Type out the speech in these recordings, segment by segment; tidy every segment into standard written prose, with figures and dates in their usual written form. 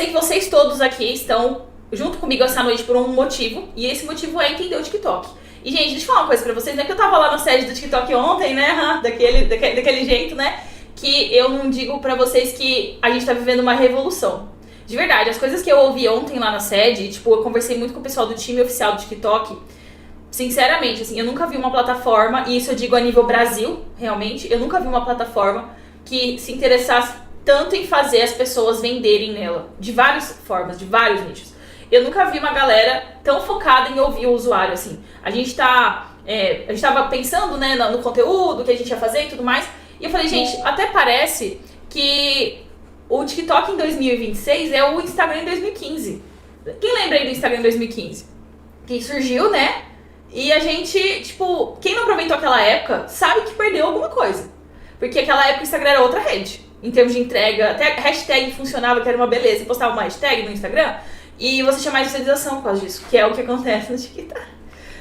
sei que vocês todos aqui estão junto comigo essa noite por um motivo, e esse motivo é entender o TikTok. E, gente, deixa eu falar uma coisa pra vocês, né? Que eu tava lá na sede do TikTok ontem, né? Daquele jeito, né? Que eu não digo pra vocês que a gente tá vivendo uma revolução. De verdade, as coisas que eu ouvi ontem lá na sede, tipo, eu conversei muito com o pessoal do time oficial do TikTok. Sinceramente, assim, eu nunca vi uma plataforma, e isso eu digo a nível Brasil, realmente, eu nunca vi uma plataforma que se interessasse tanto em fazer as pessoas venderem nela. De várias formas, de vários nichos. Eu nunca vi uma galera tão focada em ouvir o usuário, assim. A gente tava pensando, né, no conteúdo que a gente ia fazer e tudo mais. E eu falei, gente, até parece que o TikTok em 2026 é o Instagram em 2015. Quem lembra aí do Instagram em 2015? Que surgiu, né? E a gente, tipo, quem não aproveitou aquela época sabe que perdeu alguma coisa. Porque aquela época o Instagram era outra rede. Em termos de entrega, até hashtag funcionava, que era uma beleza. Você postava uma hashtag no Instagram e você tinha mais visualização por causa disso, que é o que acontece no TikTok.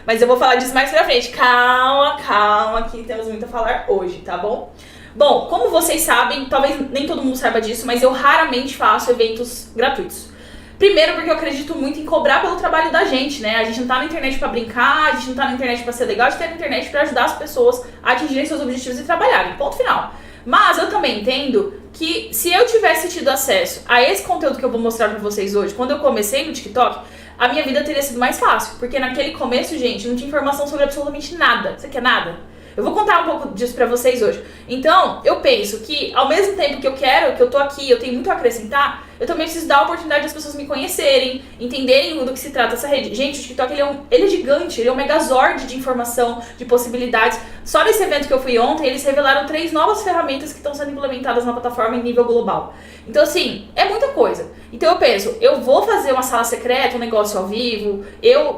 Mas eu vou falar disso mais pra frente. Calma, que temos muito a falar hoje, tá bom? Bom, como vocês sabem, talvez nem todo mundo saiba disso, mas eu raramente faço eventos gratuitos. Primeiro porque eu acredito muito em cobrar pelo trabalho da gente, né? A gente não tá na internet pra brincar, a gente não tá na internet pra ser legal, a gente tá na internet pra ajudar as pessoas a atingirem seus objetivos e trabalharem. Ponto final. Mas eu também entendo que se eu tivesse tido acesso a esse conteúdo que eu vou mostrar pra vocês hoje, quando eu comecei no TikTok, a minha vida teria sido mais fácil. Porque naquele começo, gente, não tinha informação sobre absolutamente nada. Você quer nada? Eu vou contar um pouco disso pra vocês hoje. Então, eu penso que ao mesmo tempo que eu tô aqui, eu tenho muito a acrescentar, eu também preciso dar a oportunidade das pessoas me conhecerem, entenderem do que se trata essa rede. Gente, o TikTok, ele é gigante, ele é um megazord de informação, de possibilidades. Só nesse evento que eu fui ontem, eles revelaram 3 novas ferramentas que estão sendo implementadas na plataforma em nível global. Então, assim, é muita coisa. Então eu penso, eu vou fazer uma sala secreta, um negócio ao vivo,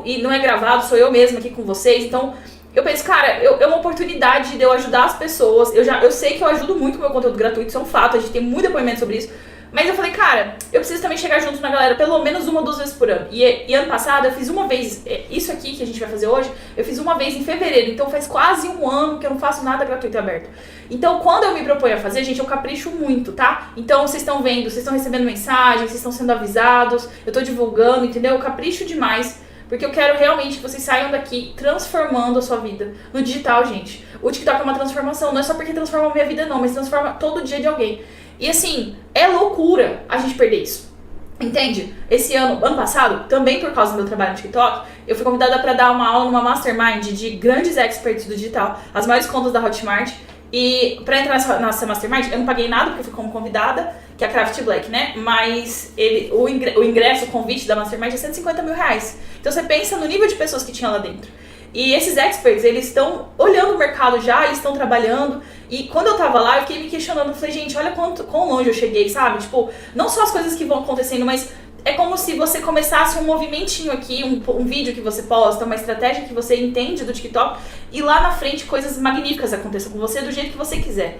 e não é gravado, sou eu mesma aqui com vocês, então eu penso, cara, é uma oportunidade de eu ajudar as pessoas. Eu sei que eu ajudo muito com o meu conteúdo gratuito, isso é um fato, a gente tem muito depoimento sobre isso. Mas eu falei, cara, eu preciso também chegar junto na galera pelo menos 1 ou 2 vezes por ano. E ano passado eu fiz uma vez, isso aqui que a gente vai fazer hoje, eu fiz uma vez em fevereiro. Então faz quase 1 ano que eu não faço nada gratuito e aberto. Então quando eu me proponho a fazer, gente, eu capricho muito, tá? Então vocês estão vendo, vocês estão recebendo mensagens, vocês estão sendo avisados, eu tô divulgando, entendeu? Eu capricho demais. Porque eu quero realmente que vocês saiam daqui transformando a sua vida. No digital, gente. O TikTok é uma transformação. Não é só porque transforma a minha vida, não. Mas transforma todo dia de alguém. E assim, é loucura a gente perder isso. Entende? Esse ano passado, também por causa do meu trabalho no TikTok, eu fui convidada para dar uma aula numa mastermind de grandes experts do digital. As maiores contas da Hotmart. E pra entrar nessa mastermind, eu não paguei nada, porque eu fui como convidada, que é a Craft Black, né? Mas o ingresso, o convite da mastermind é 150 mil reais. Então você pensa no nível de pessoas que tinha lá dentro. E esses experts, eles estão olhando o mercado já, eles estão trabalhando. E quando eu tava lá, eu fiquei me questionando, eu falei, gente, olha quão longe eu cheguei, sabe? Tipo, não só as coisas que vão acontecendo, mas é como se você começasse um movimentinho aqui, um vídeo que você posta, uma estratégia que você entende do TikTok, e lá na frente coisas magníficas aconteçam com você do jeito que você quiser.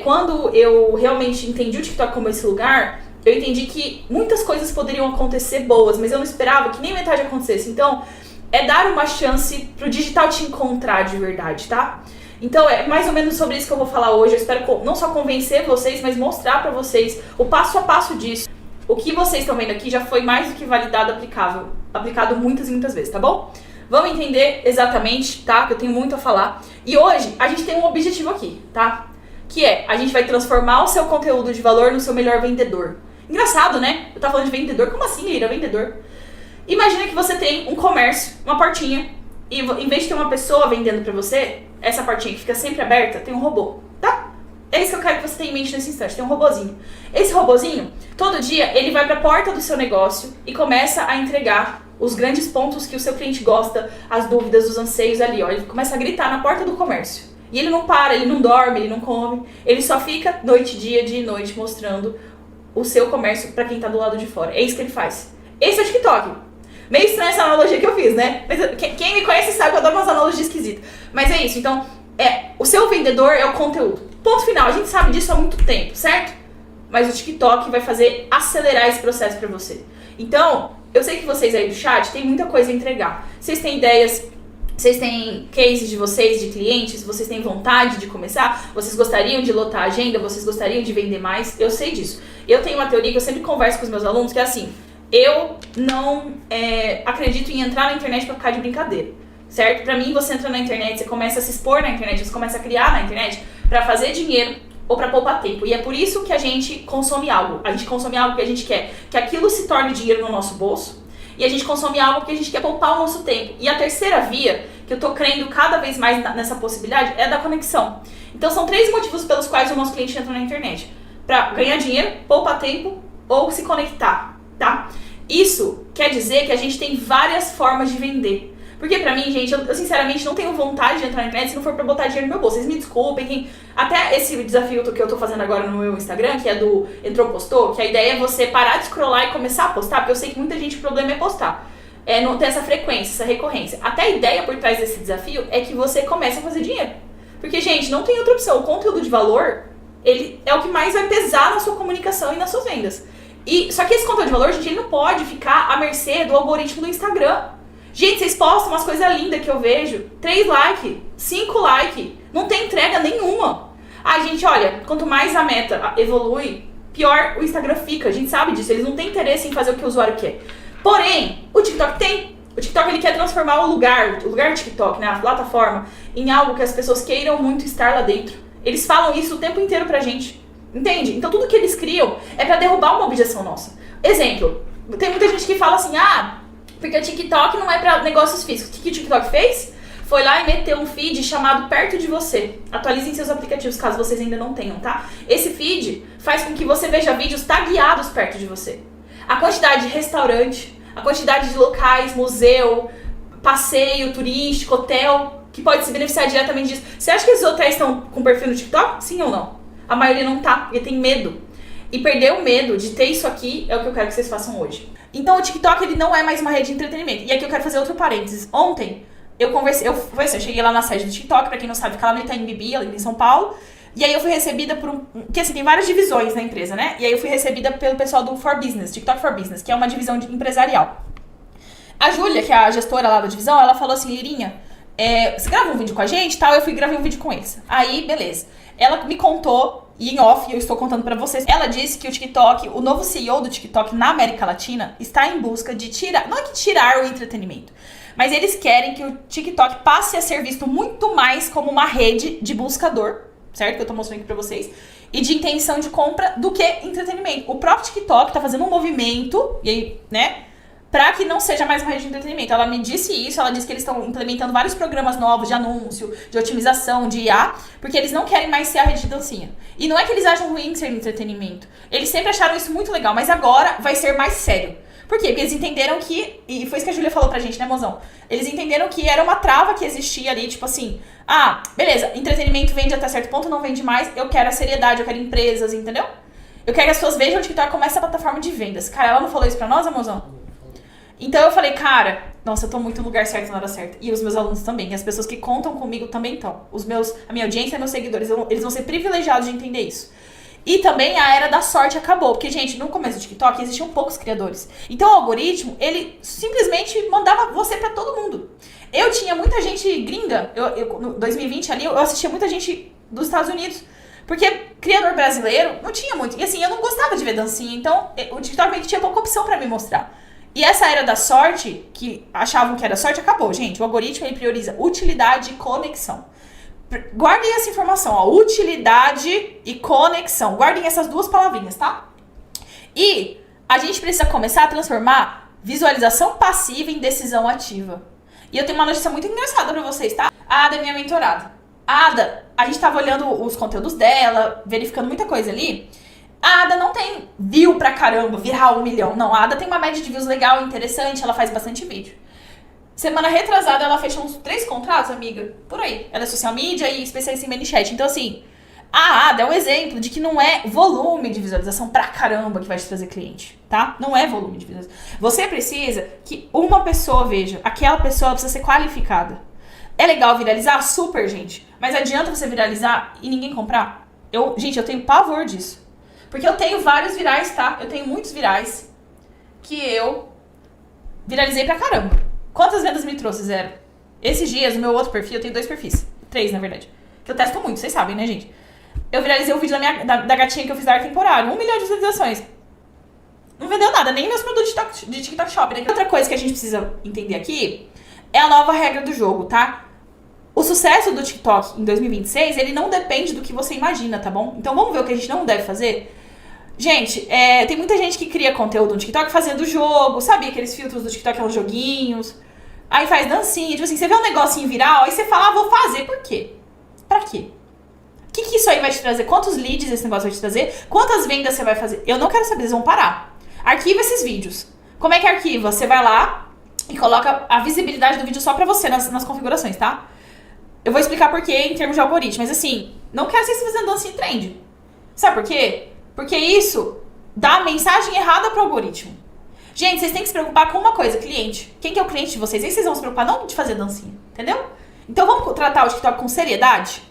Quando eu realmente entendi o TikTok como esse lugar, eu entendi que muitas coisas poderiam acontecer boas, mas eu não esperava que nem metade acontecesse. Então, é dar uma chance pro digital te encontrar de verdade, tá? Então, é mais ou menos sobre isso que eu vou falar hoje. Eu espero não só convencer vocês, mas mostrar pra vocês o passo a passo disso. O que vocês estão vendo aqui já foi mais do que validado, aplicado muitas e muitas vezes, tá bom? Vamos entender exatamente, tá? Que eu tenho muito a falar. E hoje, a gente tem um objetivo aqui, tá? Que é, a gente vai transformar o seu conteúdo de valor no seu melhor vendedor. Engraçado, né? Eu tava falando de vendedor, como assim, Lira? Vendedor? Imagina que você tem um comércio, uma portinha, e em vez de ter uma pessoa vendendo pra você, essa portinha que fica sempre aberta, tem um robô, tá? É isso que eu quero que você tenha em mente nesse instante, tem um robozinho. Esse robozinho, todo dia, ele vai pra porta do seu negócio e começa a entregar os grandes pontos que o seu cliente gosta, as dúvidas, os anseios ali, ó. Ele começa a gritar na porta do comércio. E ele não para, ele não dorme, ele não come, ele só fica noite, dia e noite mostrando o seu comércio pra quem tá do lado de fora. É isso que ele faz. Esse é o TikTok. Meio estranha essa analogia que eu fiz, né? Mas quem me conhece sabe que eu adoro umas analogias esquisitas. Mas é isso, então, o seu vendedor é o conteúdo. Ponto final, a gente sabe disso há muito tempo, certo? Mas o TikTok vai fazer acelerar esse processo pra você. Então, eu sei que vocês aí do chat têm muita coisa a entregar. Vocês têm ideias, Vocês têm cases de vocês, de clientes? Vocês têm vontade de começar? Vocês gostariam de lotar a agenda? Vocês gostariam de vender mais? Eu sei disso. Eu tenho uma teoria que eu sempre converso com os meus alunos, que é assim, eu não acredito em entrar na internet pra ficar de brincadeira, certo? Pra mim, você entra na internet, você começa a se expor na internet, você começa a criar na internet pra fazer dinheiro ou pra poupar tempo. E é por isso que a gente consome algo. A gente consome algo que a gente quer que aquilo se torne dinheiro no nosso bolso. E a gente consome algo porque a gente quer poupar o nosso tempo. E a terceira via, que eu tô crendo cada vez mais nessa possibilidade, é a da conexão. Então são 3 motivos pelos quais o nosso cliente entra na internet. Pra ganhar dinheiro, poupar tempo ou se conectar, tá? Isso quer dizer que a gente tem várias formas de vender. Porque pra mim, gente, eu sinceramente não tenho vontade de entrar na internet se não for pra botar dinheiro no meu bolso. Vocês me desculpem, até esse desafio que eu tô fazendo agora no meu Instagram, que é do Entrou Postou, que a ideia é você parar de scrollar e começar a postar, porque eu sei que muita gente, o problema é postar. Não ter essa frequência, essa recorrência. Até a ideia por trás desse desafio é que você comece a fazer dinheiro. Porque, gente, não tem outra opção. O conteúdo de valor, ele é o que mais vai pesar na sua comunicação e nas suas vendas. Só que esse conteúdo de valor, gente, ele não pode ficar à mercê do algoritmo do Instagram. Gente, vocês postam umas coisas lindas que eu vejo. 3 likes, 5 likes. Não tem entrega nenhuma. Gente, olha, quanto mais a meta evolui, pior o Instagram fica. A gente sabe disso. Eles não têm interesse em fazer o que o usuário quer. Porém, o TikTok tem. O TikTok, ele quer transformar o lugar do TikTok, né, a plataforma, em algo que as pessoas queiram muito estar lá dentro. Eles falam isso o tempo inteiro pra gente. Entende? Então tudo que eles criam é pra derrubar uma objeção nossa. Exemplo, tem muita gente que fala assim, porque o TikTok não é pra negócios físicos. O que o TikTok fez? Foi lá e meteu um feed chamado Perto de Você. Atualizem seus aplicativos, caso vocês ainda não tenham, tá? Esse feed faz com que você veja vídeos tagueados perto de você. A quantidade de restaurante, a quantidade de locais, museu, passeio turístico, hotel, que pode se beneficiar diretamente disso. Você acha que esses hotéis estão com perfil no TikTok? Sim ou não? A maioria não tá, porque tem medo. E perder o medo de ter isso aqui é o que eu quero que vocês façam hoje. Então o TikTok, ele não é mais uma rede de entretenimento. E aqui eu quero fazer outro parênteses. Ontem eu cheguei lá na sede do TikTok, pra quem não sabe, fica lá no Itaim Bibi, ali em São Paulo. E aí eu fui recebida por porque assim, tem várias divisões na empresa, né? E aí eu fui recebida pelo pessoal do For Business, TikTok For Business, que é uma divisão empresarial. A Júlia, que é a gestora lá da divisão, ela falou assim, Lirinha, você grava um vídeo com a gente e tal? Eu fui gravei um vídeo com eles. Aí, beleza. Ela me contou, e em off, eu estou contando pra vocês, ela disse que o TikTok, o novo CEO do TikTok na América Latina, está em busca de tirar, não é que tirar o entretenimento, mas eles querem que o TikTok passe a ser visto muito mais como uma rede de buscador, certo? Que eu tô mostrando aqui pra vocês, e de intenção de compra do que entretenimento. O próprio TikTok tá fazendo um movimento, e aí, né, pra que não seja mais uma rede de entretenimento. Ela me disse isso, ela disse que eles estão implementando vários programas novos de anúncio, de otimização, de IA, porque eles não querem mais ser a rede de dancinha. E não é que eles acham ruim ser entretenimento. Eles sempre acharam isso muito legal, mas agora vai ser mais sério. Por quê? Porque eles entenderam que, e foi isso que a Júlia falou pra gente, né, mozão? Eles entenderam que era uma trava que existia ali, tipo assim, beleza, entretenimento vende até certo ponto, não vende mais, eu quero a seriedade, eu quero empresas, entendeu? Eu quero que as pessoas vejam o TikTok como essa plataforma de vendas. Cara, ela não falou isso pra nós, mozão? Então eu falei, cara, nossa, eu tô muito no lugar certo na hora certa. E os meus alunos também, e as pessoas que contam comigo também estão. A minha audiência e meus seguidores, eles vão ser privilegiados de entender isso. E também a era da sorte acabou. Porque, gente, no começo do TikTok existiam poucos criadores. Então o algoritmo, ele simplesmente mandava você pra todo mundo. Eu tinha muita gente gringa. No 2020 ali, eu assistia muita gente dos Estados Unidos. Porque criador brasileiro não tinha muito. E assim, eu não gostava de ver dancinha. Então o TikTok meio que tinha pouca opção pra me mostrar. E essa era da sorte, que achavam que era sorte, acabou, gente. O algoritmo, ele prioriza utilidade e conexão. Guardem essa informação, ó. Utilidade e conexão. Guardem essas duas palavrinhas, tá? E a gente precisa começar a transformar visualização passiva em decisão ativa. E eu tenho uma notícia muito engraçada pra vocês, tá? A Ada é minha mentorada. A Ada, a gente tava olhando os conteúdos dela, verificando muita coisa ali. A Ada não tem view pra caramba, virar 1 milhão. Não, a Ada tem uma média de views legal, interessante, ela faz bastante vídeo. Semana retrasada, ela fechou uns 3 contratos, amiga, por aí. Ela é social media e especialista em ManyChat. Então, assim, a Ada é um exemplo de que não é volume de visualização pra caramba que vai te trazer cliente, tá? Não é volume de visualização. Você precisa que uma pessoa veja. Aquela pessoa precisa ser qualificada. É legal viralizar? Super, gente. Mas adianta você viralizar e ninguém comprar? Gente, eu tenho pavor disso. Porque eu tenho vários virais, tá? Eu tenho muitos virais que eu viralizei pra caramba. Quantas vendas me trouxe? 0. Esses dias, no meu outro perfil, eu tenho 2 perfis. 3, na verdade. Que eu testo muito, vocês sabem, né, gente? Eu viralizei o vídeo da gatinha que eu fiz da arte temporária. 1 milhão de visualizações. Não vendeu nada, nem meus produtos de TikTok Shop, né? Outra coisa que a gente precisa entender aqui é a nova regra do jogo, tá? O sucesso do TikTok em 2026, ele não depende do que você imagina, tá bom? Então vamos ver o que a gente não deve fazer? Gente, tem muita gente que cria conteúdo no TikTok fazendo jogo, sabe? Aqueles filtros do TikTok, uns joguinhos. Aí faz dancinha, tipo assim, você vê um negocinho viral, aí você fala, vou fazer, por quê? Pra quê? O que isso aí vai te trazer? Quantos leads esse negócio vai te trazer? Quantas vendas você vai fazer? Eu não quero saber, eles vão parar. Arquiva esses vídeos. Como é que arquiva? Você vai lá e coloca a visibilidade do vídeo só pra você nas configurações, tá? Eu vou explicar por quê em termos de algoritmo, mas assim, não quero vocês fazendo dancinha em trend. Sabe por quê? Porque isso dá a mensagem errada pro algoritmo. Gente, vocês têm que se preocupar com uma coisa, cliente. Quem que é o cliente de vocês? Aí vocês vão se preocupar não de fazer dancinha, entendeu? Então vamos tratar o TikTok com seriedade?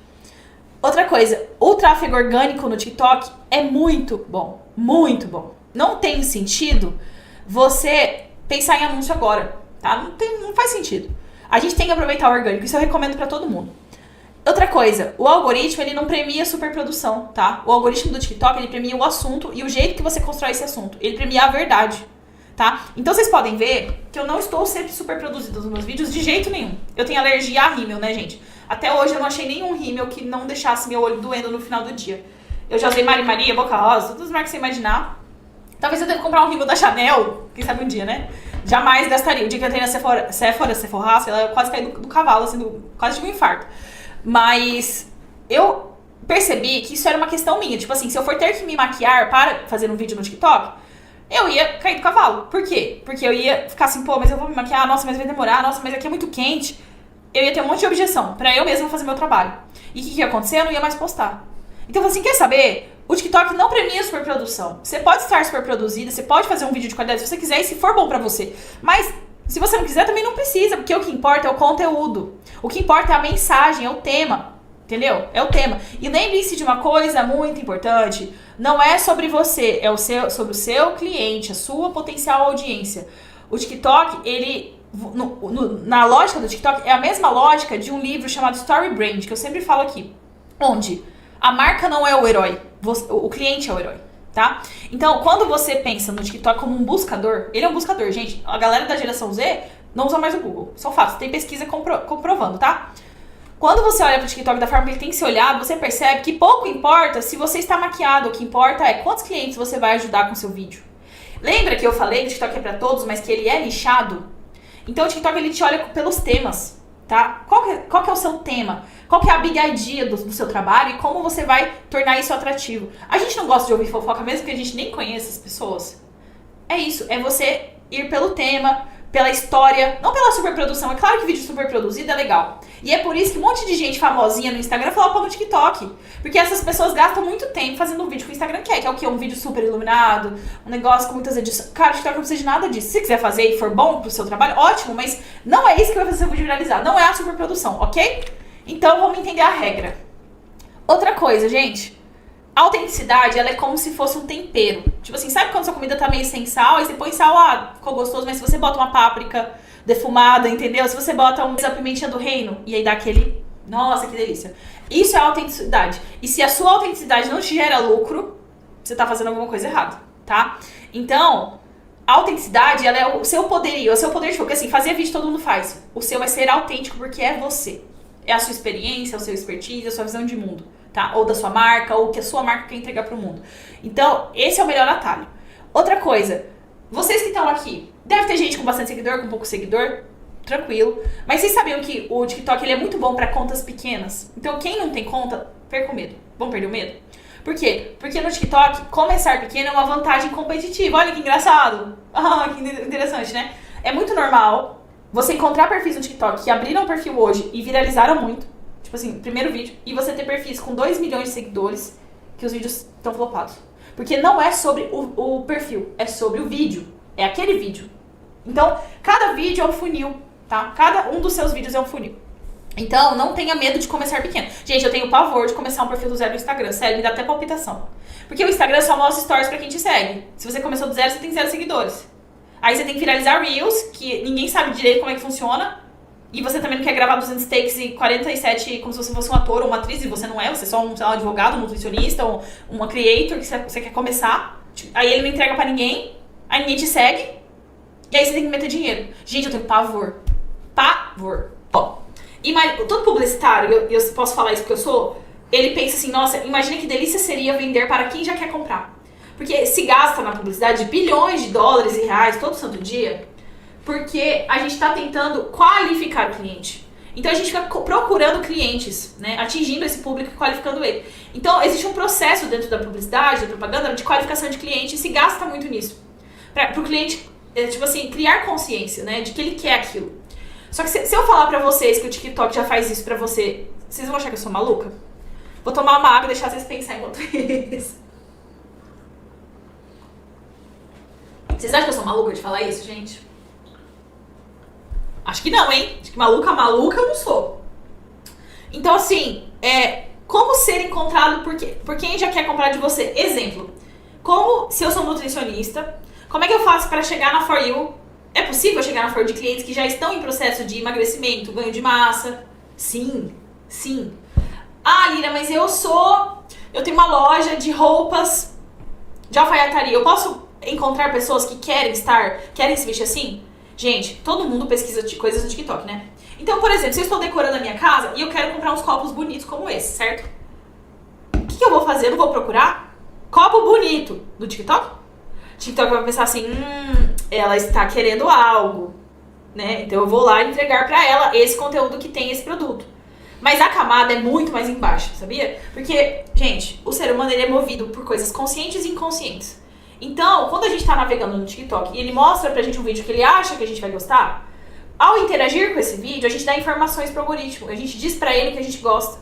Outra coisa, o tráfego orgânico no TikTok é muito bom. Muito bom. Não tem sentido você pensar em anúncio agora, tá? Não faz sentido. A gente tem que aproveitar o orgânico, isso eu recomendo pra todo mundo. Outra coisa, o algoritmo, ele não premia superprodução, tá? O algoritmo do TikTok, ele premia o assunto e o jeito que você constrói esse assunto. Ele premia a verdade, tá? Então vocês podem ver que eu não estou sempre super produzida nos meus vídeos de jeito nenhum. Eu tenho alergia a rímel, né, gente? Até hoje eu não achei nenhum rímel que não deixasse meu olho doendo no final do dia. Eu já usei Mari Maria, Boca Rosa, todas as marcas que você imaginar. Talvez eu tenha que comprar um rímel da Chanel, quem sabe um dia, né? Jamais gastaria. O dia que eu entrei na Sephora, sei lá, eu quase caí do cavalo, assim, quase tive um infarto. Mas eu percebi que isso era uma questão minha. Tipo assim, se eu for ter que me maquiar para fazer um vídeo no TikTok, eu ia cair do cavalo. Por quê? Porque eu ia ficar assim, pô, mas eu vou me maquiar, nossa, mas vai demorar, nossa, mas aqui é muito quente. Eu ia ter um monte de objeção pra eu mesma fazer meu trabalho. E o que ia acontecer? Eu não ia mais postar. Então, assim, quer saber? O TikTok não premia superprodução. Você pode estar superproduzida, você pode fazer um vídeo de qualidade se você quiser e se for bom pra você. Mas, se você não quiser, também não precisa, porque o que importa é o conteúdo. O que importa é a mensagem, é o tema. Entendeu? É o tema. E lembre-se de uma coisa muito importante. Não é sobre você, é sobre o seu cliente, a sua potencial audiência. O TikTok, ele... na lógica do TikTok, é a mesma lógica de um livro chamado Story Brand, que eu sempre falo aqui. Onde a marca não é o herói, o cliente é o herói, tá? Então, quando você pensa no TikTok como um buscador, ele é um buscador, gente. A galera da geração Z não usa mais o Google. São fatos, tem pesquisa comprovando, tá? Quando você olha pro TikTok da forma que ele tem que ser olhado, você percebe que pouco importa se você está maquiado. O que importa é quantos clientes você vai ajudar com o seu vídeo. Lembra que eu falei que o TikTok é pra todos, mas que ele é nichado? Então o TikTok, ele te olha pelos temas, tá? Qual que é o seu tema? Qual que é a big idea do seu trabalho e como você vai tornar isso atrativo? A gente não gosta de ouvir fofoca mesmo que a gente nem conheça as pessoas. É isso, é você ir pelo tema, pela história, não pela superprodução. É claro que vídeo superproduzido é legal. E é por isso que um monte de gente famosinha no Instagram flopa no TikTok. Porque essas pessoas gastam muito tempo fazendo um vídeo que o Instagram quer. Que é o quê? Um vídeo super iluminado, um negócio com muitas edições. Cara, o TikTok não precisa de nada disso. Se você quiser fazer e for bom pro seu trabalho, ótimo. Mas não é isso que vai fazer seu vídeo viralizar. Não é a superprodução, ok? Então vamos entender a regra. Outra coisa, gente. A autenticidade, ela é como se fosse um tempero. Tipo assim, sabe quando sua comida tá meio sem sal? Aí você põe sal, ficou gostoso. Mas se você bota uma páprica defumada, entendeu? Se você bota uma pimentinha do reino e aí dá aquele... Nossa, que delícia. Isso é autenticidade. E se a sua autenticidade não te gera lucro, você tá fazendo alguma coisa errada, tá? Então, a autenticidade, ela é o seu poderio, é o seu poder de fogo. Porque assim, fazer vídeo todo mundo faz. O seu vai ser autêntico porque é você. É a sua experiência, é o seu expertise, é a sua visão de mundo, tá? Ou da sua marca, ou que a sua marca quer entregar pro mundo. Então, esse é o melhor atalho. Outra coisa, vocês que estão aqui, deve ter gente com bastante seguidor, com pouco seguidor, tranquilo. Mas vocês sabiam que o TikTok, ele é muito bom pra contas pequenas? Então, quem não tem conta, perca o medo. Vamos perder o medo? Por quê? Porque no TikTok, começar pequeno é uma vantagem competitiva. Olha que engraçado. Ah, que interessante, né? É muito normal você encontrar perfis no TikTok que abriram um perfil hoje e viralizaram muito. Tipo assim, primeiro vídeo. E você ter perfis com 2 milhões de seguidores que os vídeos estão flopados. Porque não é sobre o perfil, é sobre o vídeo. É aquele vídeo. Então, cada vídeo é um funil, tá? Cada um dos seus vídeos é um funil. Então, não tenha medo de começar pequeno. Gente, eu tenho pavor de começar um perfil do zero no Instagram. Sério, me dá até palpitação. Porque o Instagram só mostra stories pra quem te segue. Se você começou do zero, você tem 0 seguidores. Aí você tem que viralizar Reels, que ninguém sabe direito como é que funciona. e você também não quer gravar 200 takes e 47 como se você fosse um ator ou uma atriz, e você não é, você é só um, sei lá, um advogado, um nutricionista, ou uma creator que você quer começar, aí ele não entrega pra ninguém, aí ninguém te segue, e aí você tem que meter dinheiro. Gente, eu tenho pavor. Pavor. Ó, todo publicitário, eu posso falar isso porque eu sou, ele pensa assim, nossa, imagina que delícia seria vender para quem já quer comprar. Porque se gasta na publicidade bilhões de dólares e reais todo santo dia, porque a gente está tentando qualificar o cliente. Então a gente fica procurando clientes, né, atingindo esse público e qualificando ele. Então existe um processo dentro da publicidade, da propaganda, de qualificação de cliente, e se gasta muito nisso. Para o cliente, tipo assim, criar consciência, né, de que ele quer aquilo. Só que se eu falar pra vocês que o TikTok já faz isso pra você, vocês vão achar que eu sou maluca? Vou tomar uma água e deixar vocês pensarem enquanto isso. Vocês acham que eu sou maluca de falar isso, gente? Acho que não, hein? Acho que maluca eu não sou. Então, assim, como ser encontrado por quem já quer comprar de você? Exemplo, se eu sou nutricionista, como é que eu faço para chegar na For You? É possível chegar na For You de clientes que já estão em processo de emagrecimento, ganho de massa? Sim, sim. Ah, Lira, mas eu tenho uma loja de roupas de alfaiataria. Eu posso encontrar pessoas que querem se vestir assim? Gente, todo mundo pesquisa de coisas no TikTok, né? Então, por exemplo, se eu estou decorando a minha casa e eu quero comprar uns copos bonitos como esse, certo? O que eu vou fazer? Eu não vou procurar copo bonito no TikTok? O TikTok vai pensar assim, ela está querendo algo, né? Então eu vou lá entregar pra ela esse conteúdo que tem esse produto. Mas a camada é muito mais embaixo, sabia? Porque, gente, o ser humano ele é movido por coisas conscientes e inconscientes. Então, quando a gente tá navegando no TikTok e ele mostra pra gente um vídeo que ele acha que a gente vai gostar, ao interagir com esse vídeo, a gente dá informações pro algoritmo. A gente diz pra ele que a gente gosta.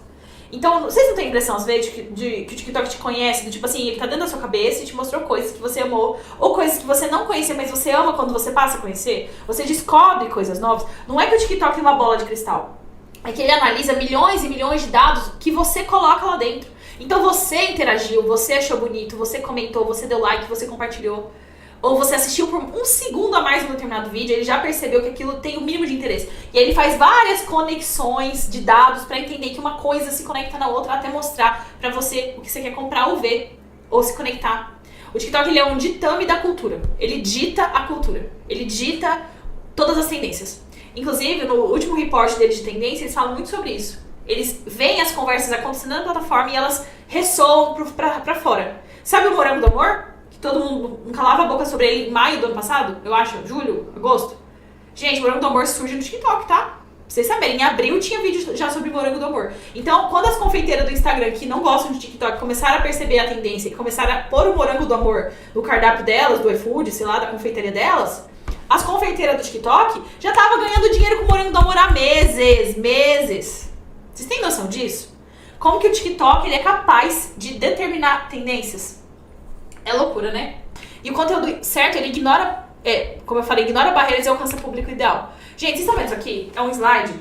Então, vocês não têm impressão, às vezes, que o TikTok te conhece? Do tipo assim, ele tá dentro da sua cabeça e te mostrou coisas que você amou, ou coisas que você não conhecia, mas você ama quando você passa a conhecer? Você descobre coisas novas. Não é que o TikTok é uma bola de cristal. É que ele analisa milhões e milhões de dados que você coloca lá dentro. Então você interagiu, você achou bonito, você comentou, você deu like, você compartilhou. Ou você assistiu por um segundo a mais um determinado vídeo, ele já percebeu que aquilo tem o mínimo de interesse. E aí ele faz várias conexões de dados pra entender que uma coisa se conecta na outra, até mostrar pra você o que você quer comprar ou ver, ou se conectar. O TikTok ele é um ditame da cultura. Ele dita a cultura. Ele dita todas as tendências. Inclusive, no último report deles de tendência, eles falam muito sobre isso. Eles veem as conversas acontecendo na plataforma e elas ressoam pra fora. Sabe o Morango do Amor? Que todo mundo não calava a boca sobre ele em maio do ano passado? Eu acho, julho, agosto. Gente, Morango do Amor surge no TikTok, tá? Pra vocês saberem, em abril tinha vídeo já sobre Morango do Amor. Então, quando as confeiteiras do Instagram que não gostam de TikTok começaram a perceber a tendência e começaram a pôr o Morango do Amor no cardápio delas, do iFood, sei lá, da confeitaria delas, as confeiteiras do TikTok já estavam ganhando dinheiro com o Morango do Amor há meses. Vocês têm noção disso? Como que o TikTok ele é capaz de determinar tendências? É loucura, né? E o conteúdo certo, ele ignora, como eu falei, ignora barreiras e alcança o público ideal. Gente, vocês estão vendo isso aqui? É um slide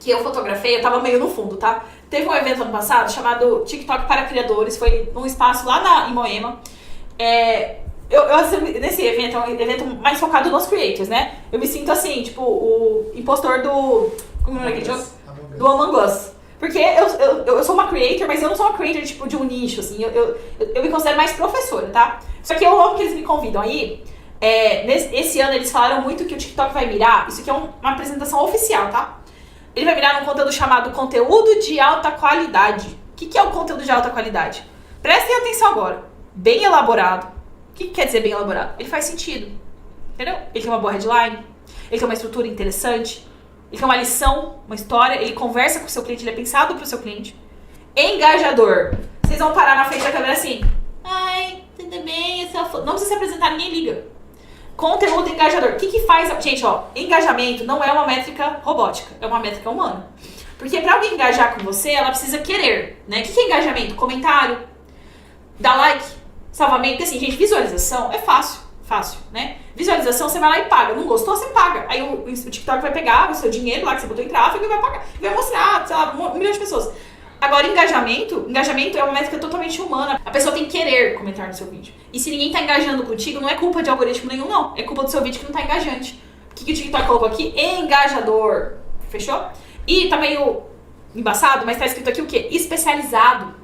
que eu fotografei, eu tava meio no fundo, tá? Teve um evento ano passado chamado TikTok para Criadores, foi num espaço lá em Moema. Nesse evento, é um evento mais focado nos creators, né? Eu me sinto assim, tipo, o impostor do... Como é que chama? Do Among Us. Porque eu sou uma creator, mas eu não sou uma creator tipo de um nicho, assim. Eu me considero mais professora, tá? Só que eu amo que eles me convidam aí. Esse ano eles falaram muito que o TikTok vai mirar. Isso aqui é uma apresentação oficial, tá? Ele vai mirar num conteúdo chamado conteúdo de alta qualidade. O que é o conteúdo de alta qualidade? Prestem atenção agora. Bem elaborado. O que quer dizer bem elaborado? Ele faz sentido. Entendeu? Ele tem uma boa headline. Ele tem uma estrutura interessante. Ele tem uma lição, uma história, ele conversa com o seu cliente, ele é pensado pro seu cliente. Engajador. Vocês vão parar na frente da câmera assim. Ai, tudo bem, não precisa se apresentar, ninguém liga. Conteúdo engajador. O que faz... Gente, ó, engajamento não é uma métrica robótica, é uma métrica humana. Porque pra alguém engajar com você, ela precisa querer, né? O que é engajamento? Comentário, dar like, salvamento. Porque assim, gente, visualização é fácil, né? Visualização, você vai lá e paga. Não gostou, você paga. Aí o TikTok vai pegar o seu dinheiro lá que você botou em tráfego e vai pagar. E vai mostrar, sei lá, 1 milhão de pessoas. Agora, engajamento é uma métrica totalmente humana. A pessoa tem que querer comentar no seu vídeo. E se ninguém tá engajando contigo, não é culpa de algoritmo nenhum, não. É culpa do seu vídeo que não tá engajante. O que o TikTok colocou aqui? Engajador. Fechou? E tá meio embaçado, mas tá escrito aqui o quê? Especializado.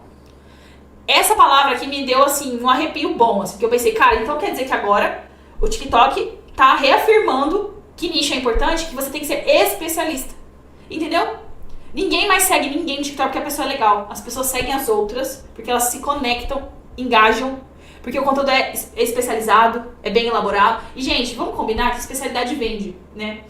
Essa palavra aqui me deu, assim, um arrepio bom, assim, porque eu pensei, cara, então quer dizer que agora o TikTok tá reafirmando que nicho é importante, que você tem que ser especialista. Entendeu? Ninguém mais segue ninguém no TikTok porque a pessoa é legal. As pessoas seguem as outras porque elas se conectam, engajam, porque o conteúdo é especializado, é bem elaborado. E, gente, vamos combinar que especialidade vende, né?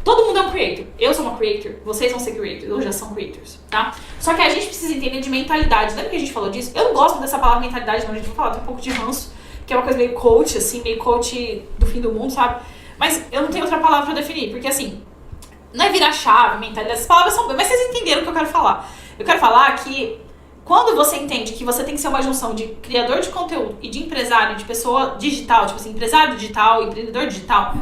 Todo mundo é um creator. Eu sou uma creator, vocês vão ser creators, ou já são creators, tá? Só que a gente precisa entender de mentalidade. Lembra que a gente falou disso? Eu não gosto dessa palavra mentalidade, não. A gente vai falar, tem um pouco de ranço, que é uma coisa meio coach, assim, meio coach do fim do mundo, sabe? Mas eu não tenho outra palavra pra definir, porque assim, não é virar chave, mentalidade, essas palavras são boas, mas vocês entenderam o que eu quero falar. Eu quero falar que quando você entende que você tem que ser uma junção de criador de conteúdo e de empresário, de pessoa digital, tipo assim, empresário digital, empreendedor digital,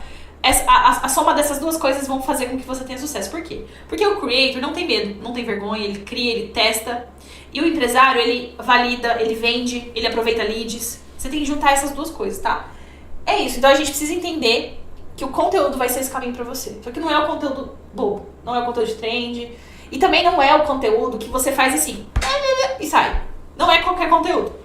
a soma dessas duas coisas vão fazer com que você tenha sucesso. Por quê? Porque o creator não tem medo, não tem vergonha, ele cria, ele testa. E o empresário, ele valida, ele vende, ele aproveita leads. Você tem que juntar essas duas coisas, tá? É isso. Então a gente precisa entender que o conteúdo vai ser esse caminho pra você. Só que não é o conteúdo bobo, não é o conteúdo de trend. E também não é o conteúdo que você faz assim e sai. Não é qualquer conteúdo.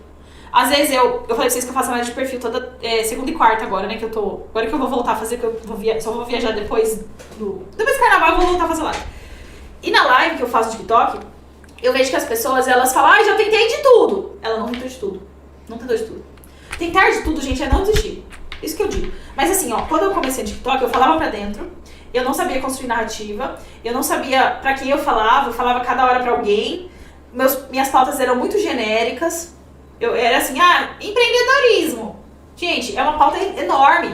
Às vezes eu falei pra vocês que eu faço análise de perfil toda segunda e quarta agora, né? Agora que eu vou voltar a fazer, que eu só vou viajar depois do carnaval, eu vou voltar a fazer live. E na live que eu faço no TikTok, eu vejo que as pessoas, elas falam, já tentei de tudo. Ela não tentou de tudo. Não tentou de tudo. Tentar de tudo, gente, é não desistir. Isso que eu digo. Mas assim, ó, quando eu comecei no TikTok, eu falava pra dentro, eu não sabia construir narrativa, eu não sabia pra quem eu falava cada hora pra alguém, minhas pautas eram muito genéricas. Eu era assim, empreendedorismo. Gente, é uma pauta enorme.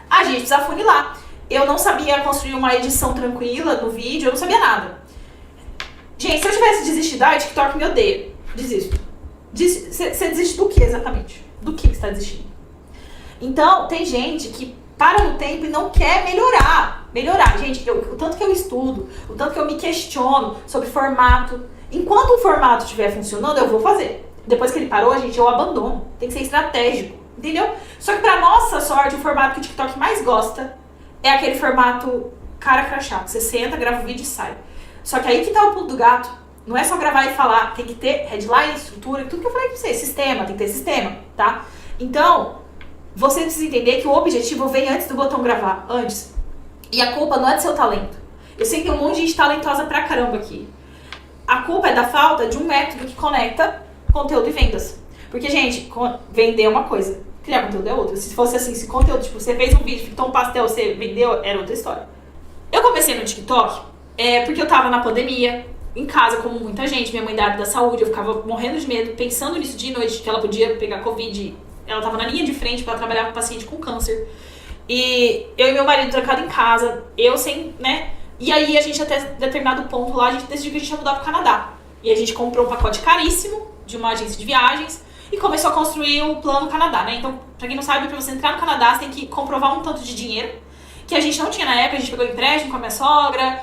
A gente precisa funilar. Eu não sabia construir uma edição tranquila do vídeo, eu não sabia nada. Gente, se eu tivesse desistido, TikTok me odeia. Desisto. Você desiste do que exatamente? Do que você está desistindo? Então, tem gente que para no tempo e não quer melhorar. Gente, o tanto que eu estudo, o tanto que eu me questiono sobre formato. Enquanto o formato estiver funcionando, eu vou fazer. Depois que ele parou, gente, eu abandono. Tem que ser estratégico, entendeu? Só que pra nossa sorte, o formato que o TikTok mais gosta é aquele formato cara crachá. Você senta, grava o vídeo e sai. Só que aí que tá o pulo do gato. Não é só gravar e falar. Tem que ter headline, estrutura, tudo que eu falei pra você. Sistema, tem que ter sistema, tá? Então, você precisa entender que o objetivo vem antes do botão gravar. Antes. E a culpa não é do seu talento. Eu sei que tem um monte de gente talentosa pra caramba aqui. A culpa é da falta de um método que conecta conteúdo e vendas. Porque, gente, vender é uma coisa, criar conteúdo é outra. Se fosse assim, se conteúdo, tipo, você fez um vídeo, pintou um pastel, você vendeu, era outra história. Eu comecei no TikTok porque eu tava na pandemia, em casa, como muita gente, minha mãe da área da saúde, eu ficava morrendo de medo, pensando nisso de noite, que ela podia pegar Covid. Ela tava na linha de frente, porque ela trabalhava com paciente com câncer. E eu e meu marido trancado em casa, eu sem, né? E aí a gente, até determinado ponto lá, a gente decidiu que a gente ia mudar pro Canadá. E a gente comprou um pacote caríssimo de uma agência de viagens e começou a construir o plano Canadá, né? Então, pra quem não sabe, pra você entrar no Canadá, você tem que comprovar um tanto de dinheiro, que a gente não tinha na época, a gente pegou empréstimo com a minha sogra,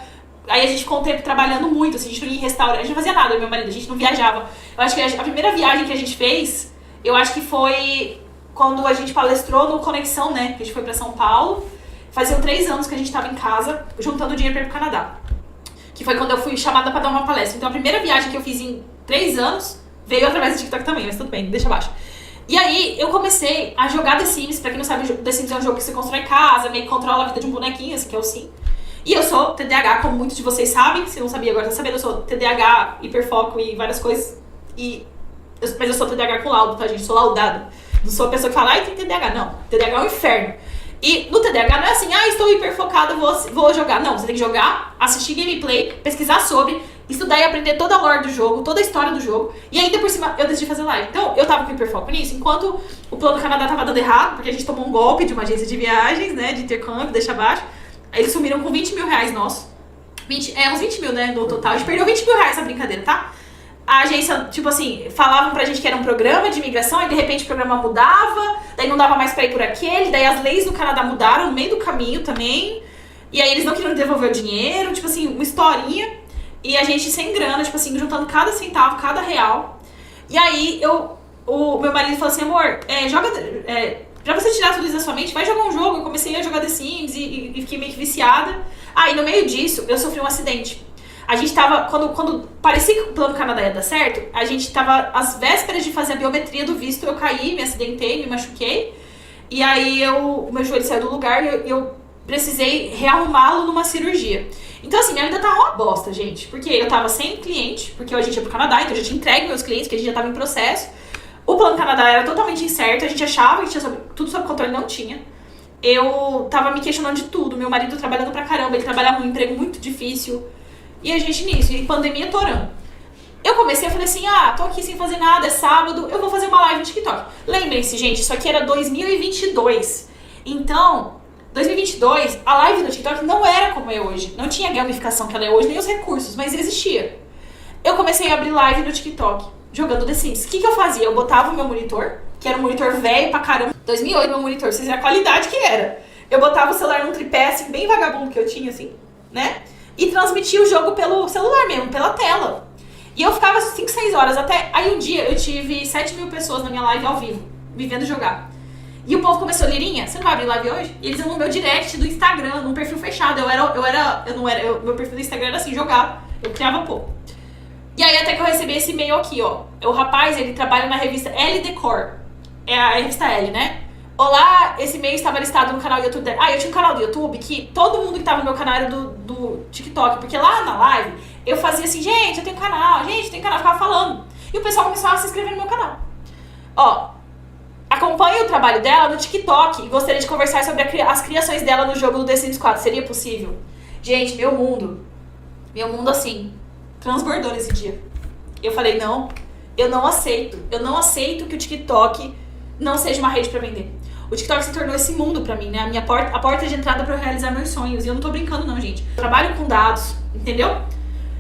aí a gente ficou um tempo trabalhando muito, assim, a gente não ia em restaurante, a gente não fazia nada, meu marido, a gente não viajava. Eu acho que a primeira viagem que a gente fez, eu acho que foi quando a gente palestrou no Conexão, né? Que a gente foi pra São Paulo, faziam 3 anos que a gente tava em casa, juntando dinheiro pra ir pro Canadá. Que foi quando eu fui chamada pra dar uma palestra. Então a primeira viagem que eu fiz em 3 anos, veio através do TikTok também, mas tudo bem, deixa abaixo. E aí, eu comecei a jogar The Sims. Pra quem não sabe, The Sims é um jogo que você constrói casa, meio que controla a vida de um bonequinho, assim, que é o Sim. E eu sou TDAH, como muitos de vocês sabem. Se não sabia, agora tá sabendo. Eu sou TDAH, hiperfoco e várias coisas. Mas eu sou TDAH com laudo, tá, gente? Sou laudada. Não sou a pessoa que fala, tem TDAH. Não, TDAH é um inferno. E no TDAH não é assim, estou hiperfocado, vou jogar. Não, você tem que jogar, assistir gameplay, pesquisar sobre, estudar e aprender toda a lore do jogo, toda a história do jogo. E ainda por cima eu decidi fazer live. Então eu tava com hiperfoco nisso, enquanto o plano do Canadá tava dando errado, porque a gente tomou um golpe de uma agência de viagens, né, de intercâmbio, deixa abaixo. Aí eles sumiram com 20 mil reais nossos. Uns 20 mil, né, no total. A gente perdeu 20 mil reais essa brincadeira, tá? A agência, tipo assim, falavam pra gente que era um programa de imigração, aí de repente o programa mudava, daí não dava mais pra ir por aquele, daí as leis do Canadá mudaram no meio do caminho também, e aí eles não queriam devolver o dinheiro, tipo assim, uma historinha, e a gente sem grana, tipo assim, juntando cada centavo, cada real. E aí o meu marido falou assim, amor, pra você tirar tudo isso da sua mente, vai jogar um jogo. Eu comecei a jogar The Sims e fiquei meio que viciada. Ah, e no meio disso, eu sofri um acidente. A gente tava, quando parecia que o Plano Canadá ia dar certo, a gente tava às vésperas de fazer a biometria do visto, eu caí, me acidentei, me machuquei, e aí o meu joelho saiu do lugar e eu precisei rearrumá-lo numa cirurgia. Então assim, minha vida tava uma bosta, gente, porque eu tava sem cliente, porque a gente ia pro Canadá, então eu já tinha entregue meus clientes, que a gente já tava em processo. O Plano Canadá era totalmente incerto, a gente achava que tinha tudo sob controle, não tinha. Eu tava me questionando de tudo, meu marido trabalhando pra caramba, ele trabalhava num emprego muito difícil, e a gente nisso, e pandemia torando. Eu comecei, eu falei assim, tô aqui sem fazer nada, é sábado, eu vou fazer uma live no TikTok. Lembrem-se, gente, isso aqui era 2022. Então, 2022, a live no TikTok não era como é hoje. Não tinha a gamificação que ela é hoje, nem os recursos, mas existia. Eu comecei a abrir live no TikTok, jogando The Sims. O que eu fazia? Eu botava o meu monitor, que era um monitor velho pra caramba. 2008, meu monitor, vocês viram a qualidade que era. Eu botava o celular num tripé, assim, bem vagabundo que eu tinha, assim, né? E transmitia o jogo pelo celular mesmo, pela tela. E eu ficava 5, 6 horas até... Aí um dia eu tive 7 mil pessoas na minha live ao vivo, me vendo jogar. E o povo começou, Lirinha, você não vai abrir live hoje? E eles iam no meu direct do Instagram, num perfil fechado. Meu perfil do Instagram era assim, jogar. Eu criava pouco. E aí até que eu recebi esse e-mail aqui, ó. O rapaz, ele trabalha na revista L Decor. É a revista L, né? Olá, esse e-mail estava listado no canal do YouTube. Eu tinha um canal do YouTube que todo mundo que tava no meu canal era do TikTok. Porque lá na live, eu fazia assim, gente, eu tenho canal, ficava falando. E o pessoal começou a se inscrever no meu canal. Ó, acompanhe o trabalho dela no TikTok e gostaria de conversar sobre as criações dela no jogo do The Sims 4. Seria possível? Gente, meu mundo assim, transbordou nesse dia. Eu falei, não, eu não aceito que o TikTok não seja uma rede pra vender. O TikTok se tornou esse mundo pra mim, né? A porta de entrada pra eu realizar meus sonhos. E eu não tô brincando não, gente. Eu trabalho com dados, entendeu?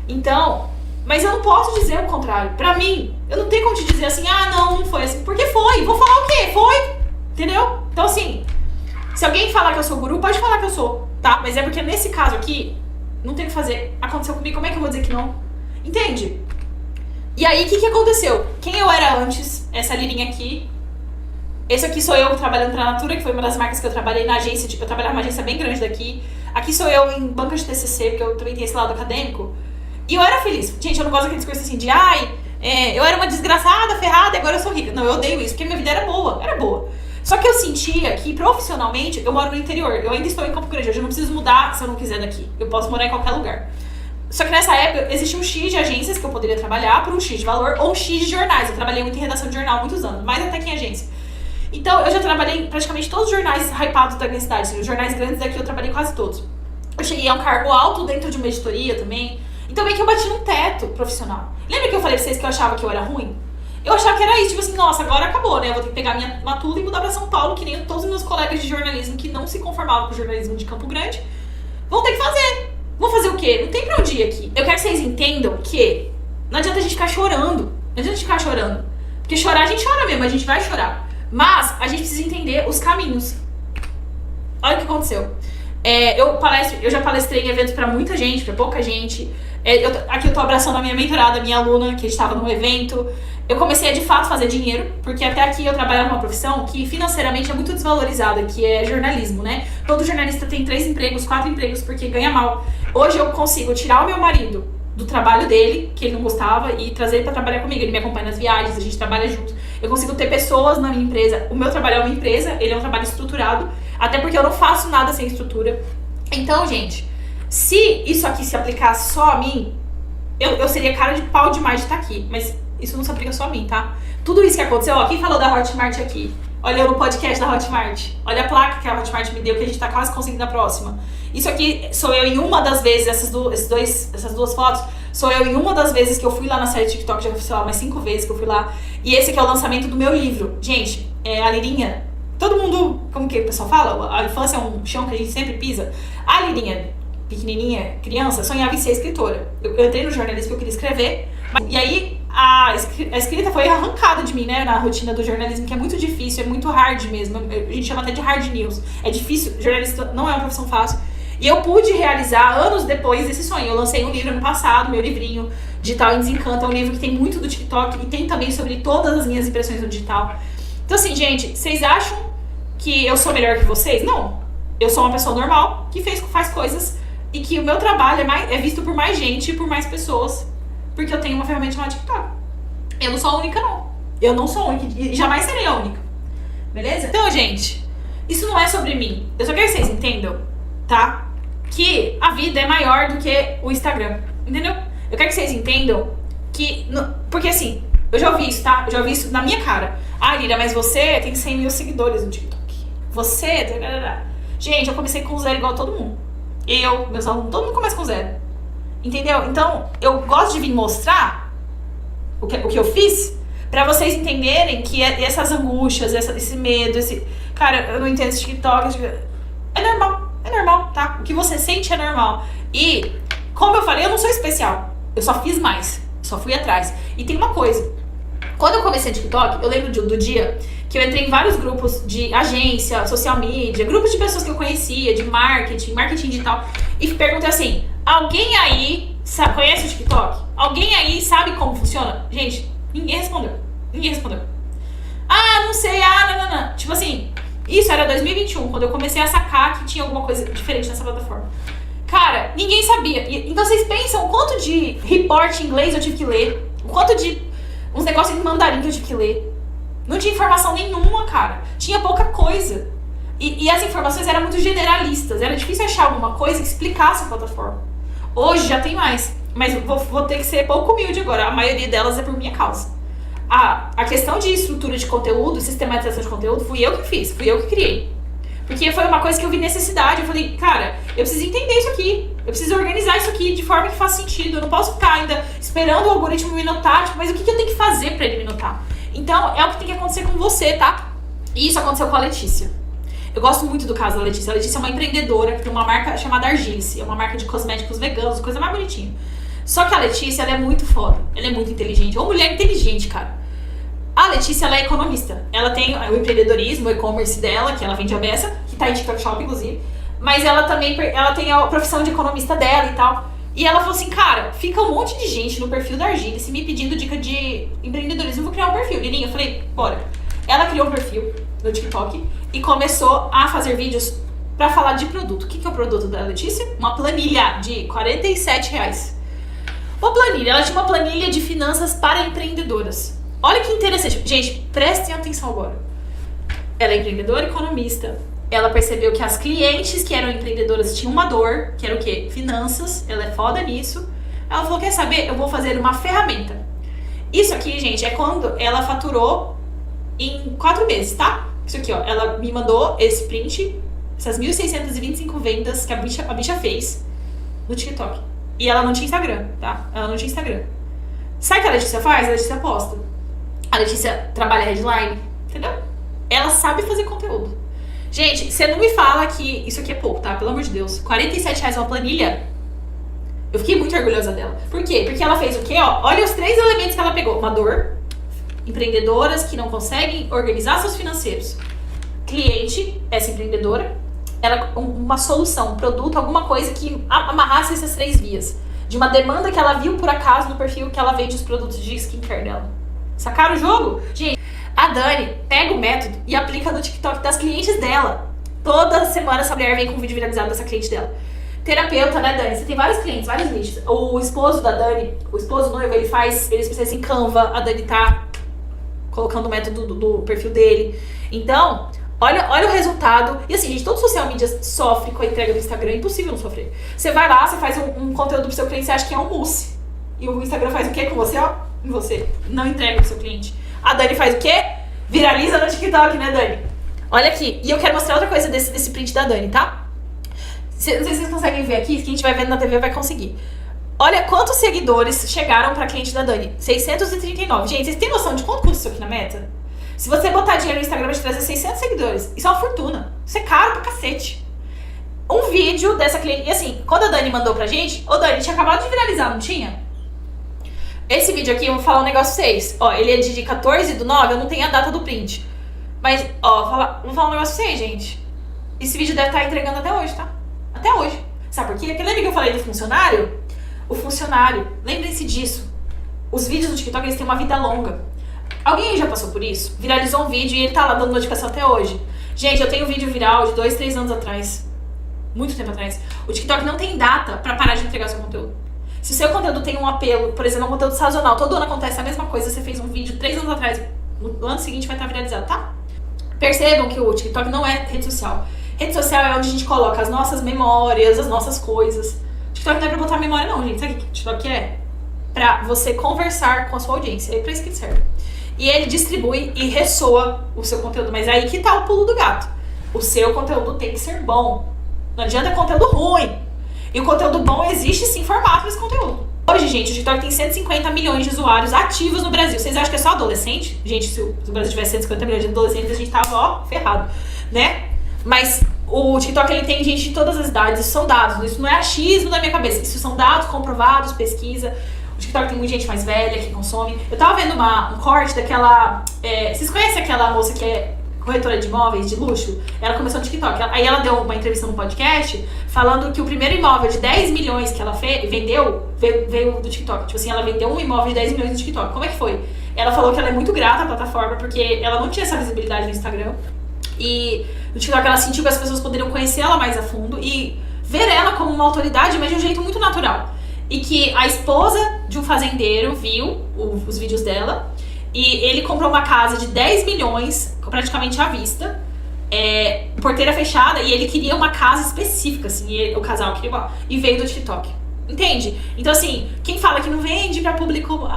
Então, mas eu não posso dizer o contrário. Pra mim, eu não tenho como te dizer assim, não foi assim. Porque foi. Vou falar o quê? Foi. Entendeu? Então, assim, se alguém falar que eu sou guru, pode falar que eu sou, tá? Mas é porque nesse caso aqui, não tem o que fazer. Aconteceu comigo, como é que eu vou dizer que não? Entende? E aí, o que aconteceu? Quem eu era antes, essa Lirinha aqui. Esse aqui sou eu trabalhando pra Natura, que foi uma das marcas que eu trabalhei na agência. Eu trabalhava numa agência bem grande daqui. Aqui sou eu em banca de TCC, porque eu também tenho esse lado acadêmico. E eu era feliz. Gente, eu não gosto daquele discurso assim de eu era uma desgraçada, ferrada, e agora eu sou rica. Não, eu odeio isso, porque minha vida era boa. Só que eu sentia que, profissionalmente, eu moro no interior. Eu ainda estou em Campo Grande, hoje eu não preciso mudar se eu não quiser daqui. Eu posso morar em qualquer lugar. Só que nessa época, existia um X de agências que eu poderia trabalhar por um X de valor, ou um X de jornais. Eu trabalhei muito em redação de jornal há muitos anos, mais até que em agência. Então, eu já trabalhei em praticamente todos os jornais hypados da minha cidade. Os jornais grandes daqui eu trabalhei quase todos. Eu cheguei a um cargo alto dentro de uma editoria também. Então, meio que eu bati num teto profissional. Lembra que eu falei pra vocês que eu achava que eu era ruim? Eu achava que era isso, tipo assim, nossa, agora acabou, né? Eu vou ter que pegar minha matula e mudar pra São Paulo, que nem todos os meus colegas de jornalismo que não se conformavam com o jornalismo de Campo Grande vão ter que fazer. Vou fazer o quê? Não tem pra onde ir aqui. Eu quero que vocês entendam que não adianta a gente ficar chorando. Não adianta a gente ficar chorando. Porque chorar a gente chora mesmo, a gente vai chorar. Mas a gente precisa entender os caminhos. Olha o que aconteceu. Eu já palestrei em eventos pra muita gente, pra pouca gente. Aqui eu tô abraçando a minha mentorada, a minha aluna, que estava no evento. Eu comecei a de fato fazer dinheiro, porque até aqui eu trabalhava numa profissão que financeiramente é muito desvalorizada, que é jornalismo, né? Todo jornalista tem 3 empregos, 4 empregos, porque ganha mal. Hoje eu consigo tirar o meu marido do trabalho dele, que ele não gostava, e trazer ele pra trabalhar comigo. Ele me acompanha nas viagens, a gente trabalha junto. Eu consigo ter pessoas na minha empresa. O meu trabalho é uma empresa, ele é um trabalho estruturado, até porque eu não faço nada sem estrutura. Então, gente, se isso aqui se aplicasse só a mim, eu seria cara de pau demais de estar aqui. Mas isso não se aplica só a mim, tá? Tudo isso que aconteceu, ó, quem falou da Hotmart aqui? Olha eu no podcast da Hotmart. Olha a placa que a Hotmart me deu, que a gente tá quase conseguindo a próxima. Isso aqui sou eu em uma das vezes, essas duas fotos, sou eu em uma das vezes que eu fui lá na série TikTok, já fui, sei lá, umas 5 vezes que eu fui lá. E esse aqui é o lançamento do meu livro. Gente, a Lirinha, todo mundo, como que o pessoal fala? A infância é um chão que a gente sempre pisa. A Lirinha, pequenininha, criança, sonhava em ser escritora. Eu entrei no jornalismo que eu queria escrever, e aí a escrita foi arrancada de mim, né, na rotina do jornalismo, que é muito difícil, é muito hard mesmo. A gente chama até de hard news. É difícil, jornalista não é uma profissão fácil. E eu pude realizar, anos depois, esse sonho. Eu lancei um livro ano passado, meu livrinho, Digital em Desencanto. É um livro que tem muito do TikTok e tem também sobre todas as minhas impressões no digital. Então assim, gente, vocês acham que eu sou melhor que vocês? Não. Eu sou uma pessoa normal que faz coisas e que o meu trabalho é visto por mais gente e por mais pessoas, porque eu tenho uma ferramenta chamada TikTok. Eu não sou a única, não. Eu não sou a única e jamais serei a única. Beleza? Então, gente, isso não é sobre mim. Eu só quero que vocês entendam, tá? Que a vida é maior do que o Instagram. Entendeu? Eu quero que vocês entendam que... Porque assim, eu já ouvi isso, tá? Eu já ouvi isso na minha cara. Ah, Lira, mas você tem 100 mil seguidores no TikTok. Você... Gente, eu comecei com zero igual todo mundo. Eu, meus alunos, todo mundo começa com zero. Entendeu? Então, eu gosto de vir mostrar o que eu fiz pra vocês entenderem que essas angústias, esse medo, cara, eu não entendo esse TikTok. É normal, tá? O que você sente é normal. E, como eu falei, eu não sou especial. Eu só fiz mais. Só fui atrás. E tem uma coisa. Quando eu comecei TikTok, eu lembro do dia que eu entrei em vários grupos de agência, social media, grupos de pessoas que eu conhecia, de marketing digital, e perguntei assim, alguém aí conhece o TikTok? Alguém aí sabe como funciona? Gente, ninguém respondeu. Ah, não sei, não. Tipo assim, isso era 2021, quando eu comecei a sacar que tinha alguma coisa diferente nessa plataforma. Cara, ninguém sabia. Então vocês pensam o quanto de report em inglês eu tive que ler, o quanto de uns negócios em mandarim que eu tive que ler. Não tinha informação nenhuma, cara. Tinha pouca coisa. E as informações eram muito generalistas. Era difícil achar alguma coisa que explicasse a plataforma. Hoje já tem mais. Mas vou ter que ser pouco humilde agora. A maioria delas é por minha causa. A questão de estrutura de conteúdo, sistematização de conteúdo, fui eu que fiz. Fui eu que criei. Porque foi uma coisa que eu vi necessidade. Eu falei, cara, eu preciso entender isso aqui. Eu preciso organizar isso aqui de forma que faça sentido. Eu não posso ficar ainda esperando o algoritmo me notar. Tipo, mas o que eu tenho que fazer pra ele me notar? Então, é o que tem que acontecer com você, tá? E isso aconteceu com a Letícia. Eu gosto muito do caso da Letícia. A Letícia é uma empreendedora que tem uma marca chamada Argilice. É uma marca de cosméticos veganos, coisa mais bonitinha. Só que a Letícia, ela é muito foda. Ela é muito inteligente. É uma mulher inteligente, cara. A Letícia, ela é economista. Ela tem o empreendedorismo, o e-commerce dela, que ela vende a beça, que tá em TikTok Shop, inclusive. Mas ela também tem a profissão de economista dela e tal. E ela falou assim, cara, fica um monte de gente no perfil da Argilice me pedindo dica de empreendedorismo. Eu vou criar um perfil. Lirinha, eu falei, bora. Ela criou um perfil no TikTok e começou a fazer vídeos pra falar de produto. O que é o produto da Letícia? Uma planilha de R$47. Uma planilha. Ela tinha uma planilha de finanças para empreendedoras. Olha que interessante. Gente, prestem atenção agora. Ela é empreendedora e economista. Ela percebeu que as clientes que eram empreendedoras tinham uma dor, que era o quê? Finanças. Ela é foda nisso. Ela falou, quer saber? Eu vou fazer uma ferramenta. Isso aqui, gente, é quando ela faturou em 4 meses, tá? Isso aqui, ó. Ela me mandou esse print, essas 1.625 vendas que a bicha fez no TikTok. E ela não tinha Instagram, tá? Ela não tinha Instagram. Sabe o que a Letícia faz? A Letícia posta. A Letícia trabalha headline, entendeu? Ela sabe fazer conteúdo. Gente, você não me fala que isso aqui é pouco, tá? Pelo amor de Deus. R$47 uma planilha. Eu fiquei muito orgulhosa dela. Por quê? Porque ela fez o quê? Ó, olha os 3 elementos que ela pegou. Uma dor. Empreendedoras que não conseguem organizar seus financeiros. Cliente, essa empreendedora. Ela, uma solução, um produto, alguma coisa que amarrasse essas 3 vias. De uma demanda que ela viu por acaso no perfil que ela vende os produtos de skincare dela. Sacaram o jogo? Gente, a Dani pega o método e aplica no TikTok das clientes dela. Toda semana essa mulher vem com um vídeo viralizado dessa cliente dela. Terapeuta, né, Dani? Você tem vários clientes, vários nichos. O esposo da Dani, o esposo noivo, ele especializa em Canva. A Dani tá colocando o método do perfil dele. Então, olha o resultado. E assim, gente, todo social media sofre com a entrega do Instagram. É impossível não sofrer. Você vai lá, você faz um conteúdo pro seu cliente, você acha que é um mousse. E o Instagram faz o quê com você, ó? Em você. Não entrega pro seu cliente. A Dani faz o quê? Viraliza no TikTok, né, Dani? Olha aqui. E eu quero mostrar outra coisa desse print da Dani, tá? Não sei se vocês conseguem ver aqui. Quem estiver vendo na TV vai conseguir. Olha quantos seguidores chegaram pra cliente da Dani. 639. Gente, vocês têm noção de quanto custa isso aqui na meta? Se você botar dinheiro no Instagram, vai te trazer 600 seguidores. Isso é uma fortuna. Isso é caro pra cacete. Um vídeo dessa cliente... E assim, quando a Dani mandou pra gente... Ô, Dani, tinha acabado de viralizar, não tinha? Esse vídeo aqui, eu vou falar um negócio pra vocês. Ó, ele é de 14/9, eu não tenho a data do print. Mas, ó, vou falar um negócio pra vocês, gente. Esse vídeo deve estar entregando até hoje, tá? Até hoje. Sabe por quê? Porque lembra que eu falei do funcionário? O funcionário, lembrem-se disso. Os vídeos no TikTok, eles têm uma vida longa. Alguém aí já passou por isso? Viralizou um vídeo e ele tá lá dando notificação até hoje. Gente, eu tenho um vídeo viral de 2, 3 anos atrás. muito tempo atrás, o TikTok não tem data pra parar de entregar seu conteúdo. Se o seu conteúdo tem um apelo, por exemplo, um conteúdo sazonal, todo ano acontece a mesma coisa, você fez um vídeo 3 anos atrás, no ano seguinte vai estar viralizado, tá? Percebam que o TikTok não é rede social. Rede social é onde a gente coloca as nossas memórias, as nossas coisas. O TikTok não é pra botar memória não, gente. Sabe o que o TikTok é? Pra você conversar com a sua audiência. É pra isso que ele serve. E ele distribui e ressoa o seu conteúdo. Mas aí que tá o pulo do gato. O seu conteúdo tem que ser bom. Não adianta conteúdo ruim. E o conteúdo bom existe sim formato desse conteúdo. Hoje, gente, o TikTok tem 150 milhões de usuários ativos no Brasil. Vocês acham que é só adolescente? Gente, se o Brasil tivesse 150 milhões de adolescentes, a gente tava, ó, ferrado, né? Mas o TikTok, ele tem gente de todas as idades. Isso são dados. Isso não é achismo da minha cabeça. Isso são dados comprovados, pesquisa. O TikTok tem muita gente mais velha que consome. Eu tava vendo um corte daquela... vocês conhecem aquela moça que é corretora de imóveis de luxo? Ela começou no TikTok. Aí ela deu uma entrevista no podcast falando que o primeiro imóvel de 10 milhões que ela vendeu veio do TikTok. Tipo assim, ela vendeu um imóvel de 10 milhões no TikTok. Como é que foi? Ela falou que ela é muito grata à plataforma porque ela não tinha essa visibilidade no Instagram. E no TikTok ela sentiu que as pessoas poderiam conhecer ela mais a fundo e ver ela como uma autoridade, mas de um jeito muito natural. E que a esposa de um fazendeiro viu os vídeos dela e ele comprou uma casa de 10 milhões, praticamente à vista, porteira fechada, e ele queria uma casa específica, assim, o casal queria, e veio do TikTok. Entende? Então, assim, quem fala que não vende pra público...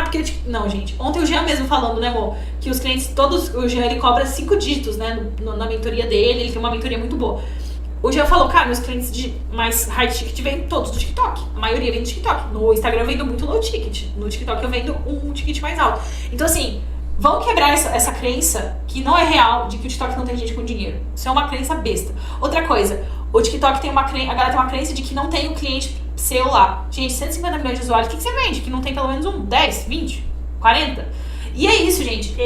porque... Não, gente. Ontem o Jean mesmo falando, né, amor? Que os clientes, todos... O Jean, ele cobra 5 dígitos, né, na mentoria dele. Ele tem uma mentoria muito boa. O Jean falou, cara, meus clientes de mais high ticket vêm todos do TikTok. A maioria vem do TikTok. No Instagram eu vendo muito low ticket. No TikTok eu vendo um ticket mais alto. Então, assim... Vamos quebrar essa crença que não é real de que o TikTok não tem gente com dinheiro. Isso é uma crença besta. Outra coisa, o TikTok tem a galera tem uma crença de que não tem um cliente seu lá. Gente, 150 milhões de usuários, o que você vende? Que não tem pelo menos 10, 20, 40? E é isso, gente.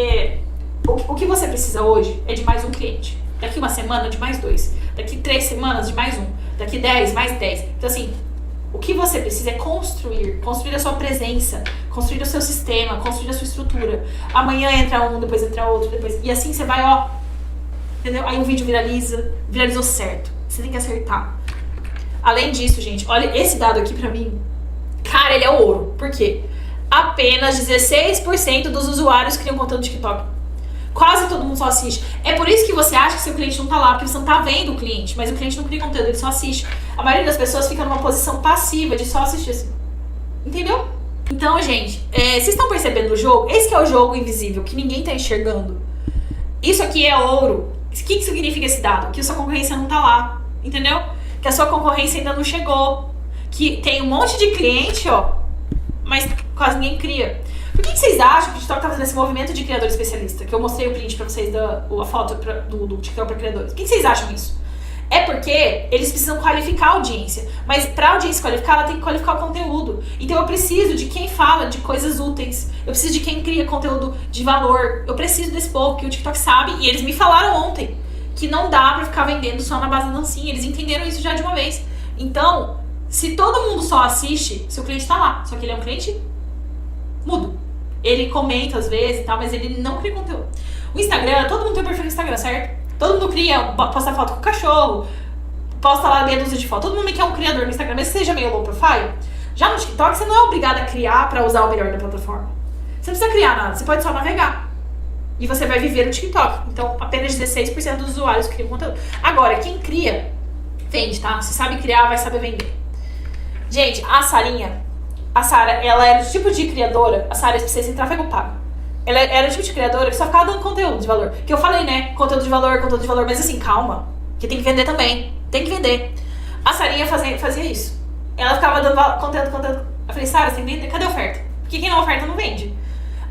O que você precisa hoje é de mais um cliente. Daqui uma semana, de mais 2. Daqui 3 semanas, de mais 1. Daqui 10, mais 10. Então, assim... O que você precisa é construir a sua presença, construir o seu sistema, construir a sua estrutura. Amanhã entra um, depois entra outro, e assim você vai, ó, entendeu? Aí um vídeo viralizou certo. Você tem que acertar. Além disso, gente, olha esse dado aqui pra mim. Cara, ele é ouro. Por quê? Apenas 16% dos usuários criam conteúdo no TikTok. Quase todo mundo só assiste. É por isso que você acha que seu cliente não tá lá, porque você não tá vendo o cliente, mas o cliente não cria conteúdo, ele só assiste. A maioria das pessoas fica numa posição passiva de só assistir assim. Entendeu? Então, gente, vocês estão percebendo o jogo? Esse que é o jogo invisível, que ninguém tá enxergando. Isso aqui é ouro. O que significa esse dado? Que a sua concorrência não tá lá. Entendeu? Que a sua concorrência ainda não chegou. Que tem um monte de cliente, ó, mas quase ninguém cria. Por que vocês acham que o TikTok tá fazendo esse movimento de criador especialista? Que eu mostrei o print pra vocês, a foto do TikTok pra criadores. Por que vocês acham isso? É porque eles precisam qualificar a audiência. Mas pra audiência qualificar, ela tem que qualificar o conteúdo. Então eu preciso de quem fala de coisas úteis. Eu preciso de quem cria conteúdo de valor. Eu preciso desse povo, que o TikTok sabe. E eles me falaram ontem que não dá pra ficar vendendo só na base da dancinha. Eles entenderam isso já de uma vez. Então, se todo mundo só assiste, seu cliente tá lá. Só que ele é um cliente mudo. Ele comenta às vezes e tal, mas ele não cria conteúdo. O Instagram, todo mundo tem um perfil no Instagram, certo? Todo mundo cria, posta foto com o cachorro, posta lá meia dúzia de foto. Todo mundo quer um criador no Instagram, mesmo que seja meio low profile. Já no TikTok, você não é obrigado a criar pra usar o melhor da plataforma. Você não precisa criar nada, você pode só navegar. E você vai viver no TikTok. Então, apenas 16% dos usuários criam conteúdo. Agora, quem cria, vende, tá? Se sabe criar, vai saber vender. Gente, a Sara, ela era o tipo de criadora, a Sara especialista em tráfego pago. Ela era o tipo de criadora que só ficava dando conteúdo de valor. Que eu falei, né? Conteúdo de valor, mas assim, calma. Que tem que vender também. Tem que vender. A Sarinha fazia isso. Ela ficava dando conteúdo. Eu falei, Sara, você tem que vender? Cadê a oferta? Porque quem não oferta não vende.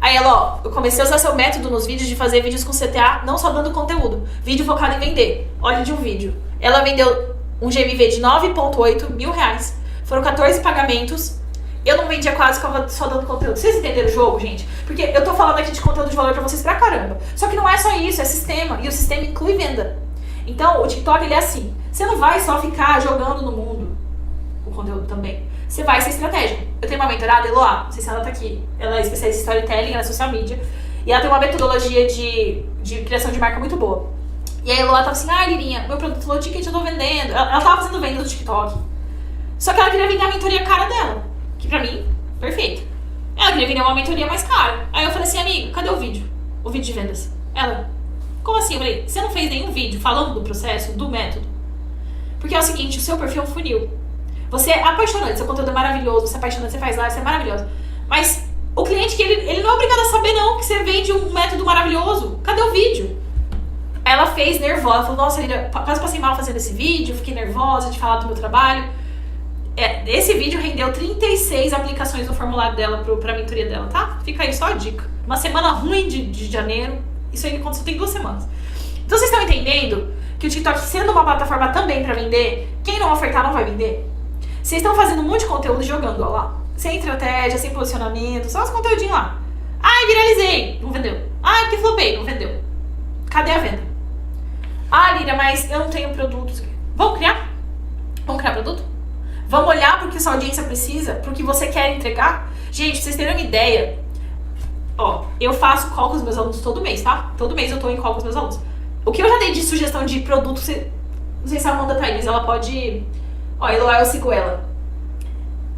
Aí ela, eu comecei a usar seu método nos vídeos de fazer vídeos com CTA, não só dando conteúdo. Vídeo focado em vender. Olha de um vídeo. Ela vendeu um GMV de 9,8 mil reais. Foram 14 pagamentos. Eu não vendia quase, ficava só dando conteúdo. Vocês entenderam o jogo, gente? Porque eu tô falando aqui de conteúdo de valor pra vocês pra caramba. Só que não é só isso, é sistema. E o sistema inclui venda. Então, o TikTok, ele é assim. Você não vai só ficar jogando no mundo o conteúdo também. Você vai ser estratégico. Eu tenho uma mentorada, Eloá, não sei se ela tá aqui. Ela é especialista em storytelling, ela é social media. E ela tem uma metodologia de criação de marca muito boa. E aí a Eloá tava assim, Lirinha, meu produto low ticket eu tô vendendo. Ela tava fazendo venda no TikTok. Só que ela queria vender a mentoria cara dela. Que pra mim, perfeito. Ela queria vender uma mentoria mais cara. Aí eu falei assim, amiga, cadê o vídeo? O vídeo de vendas. Ela, como assim? Eu falei, você não fez nenhum vídeo falando do processo, do método? Porque é o seguinte, o seu perfil é um funil. Você é apaixonante, seu conteúdo é maravilhoso, você é apaixonante, você faz live, você é maravilhoso. Mas o cliente, que ele não é obrigado a saber não que você vende um método maravilhoso. Cadê o vídeo? Ela fez nervosa, falou, nossa, Lira, quase passei mal fazendo esse vídeo, fiquei nervosa de falar do meu trabalho. Esse vídeo rendeu 36 aplicações no formulário dela pra mentoria dela, tá? Fica aí só a dica. Uma semana ruim de janeiro, isso aí aconteceu tem 2 semanas. Então vocês estão entendendo que o TikTok, sendo uma plataforma também pra vender, quem não ofertar não vai vender? Vocês estão fazendo um monte de conteúdo jogando, ó lá. Sem estratégia, sem posicionamento, só os conteúdinhos lá. Viralizei, não vendeu. Porque flopei, não vendeu. Cadê a venda? Lira, mas eu não tenho produtos. Vamos criar? Vamos criar produto? Vamos olhar pro que sua audiência precisa, pro que você quer entregar? Gente, pra vocês terem uma ideia, eu faço call com os meus alunos todo mês, tá? Todo mês eu tô em call com os meus alunos. O que eu já dei de sugestão de produto, não sei se a Amanda Thaís, ela pode... Eloá, eu sigo ela.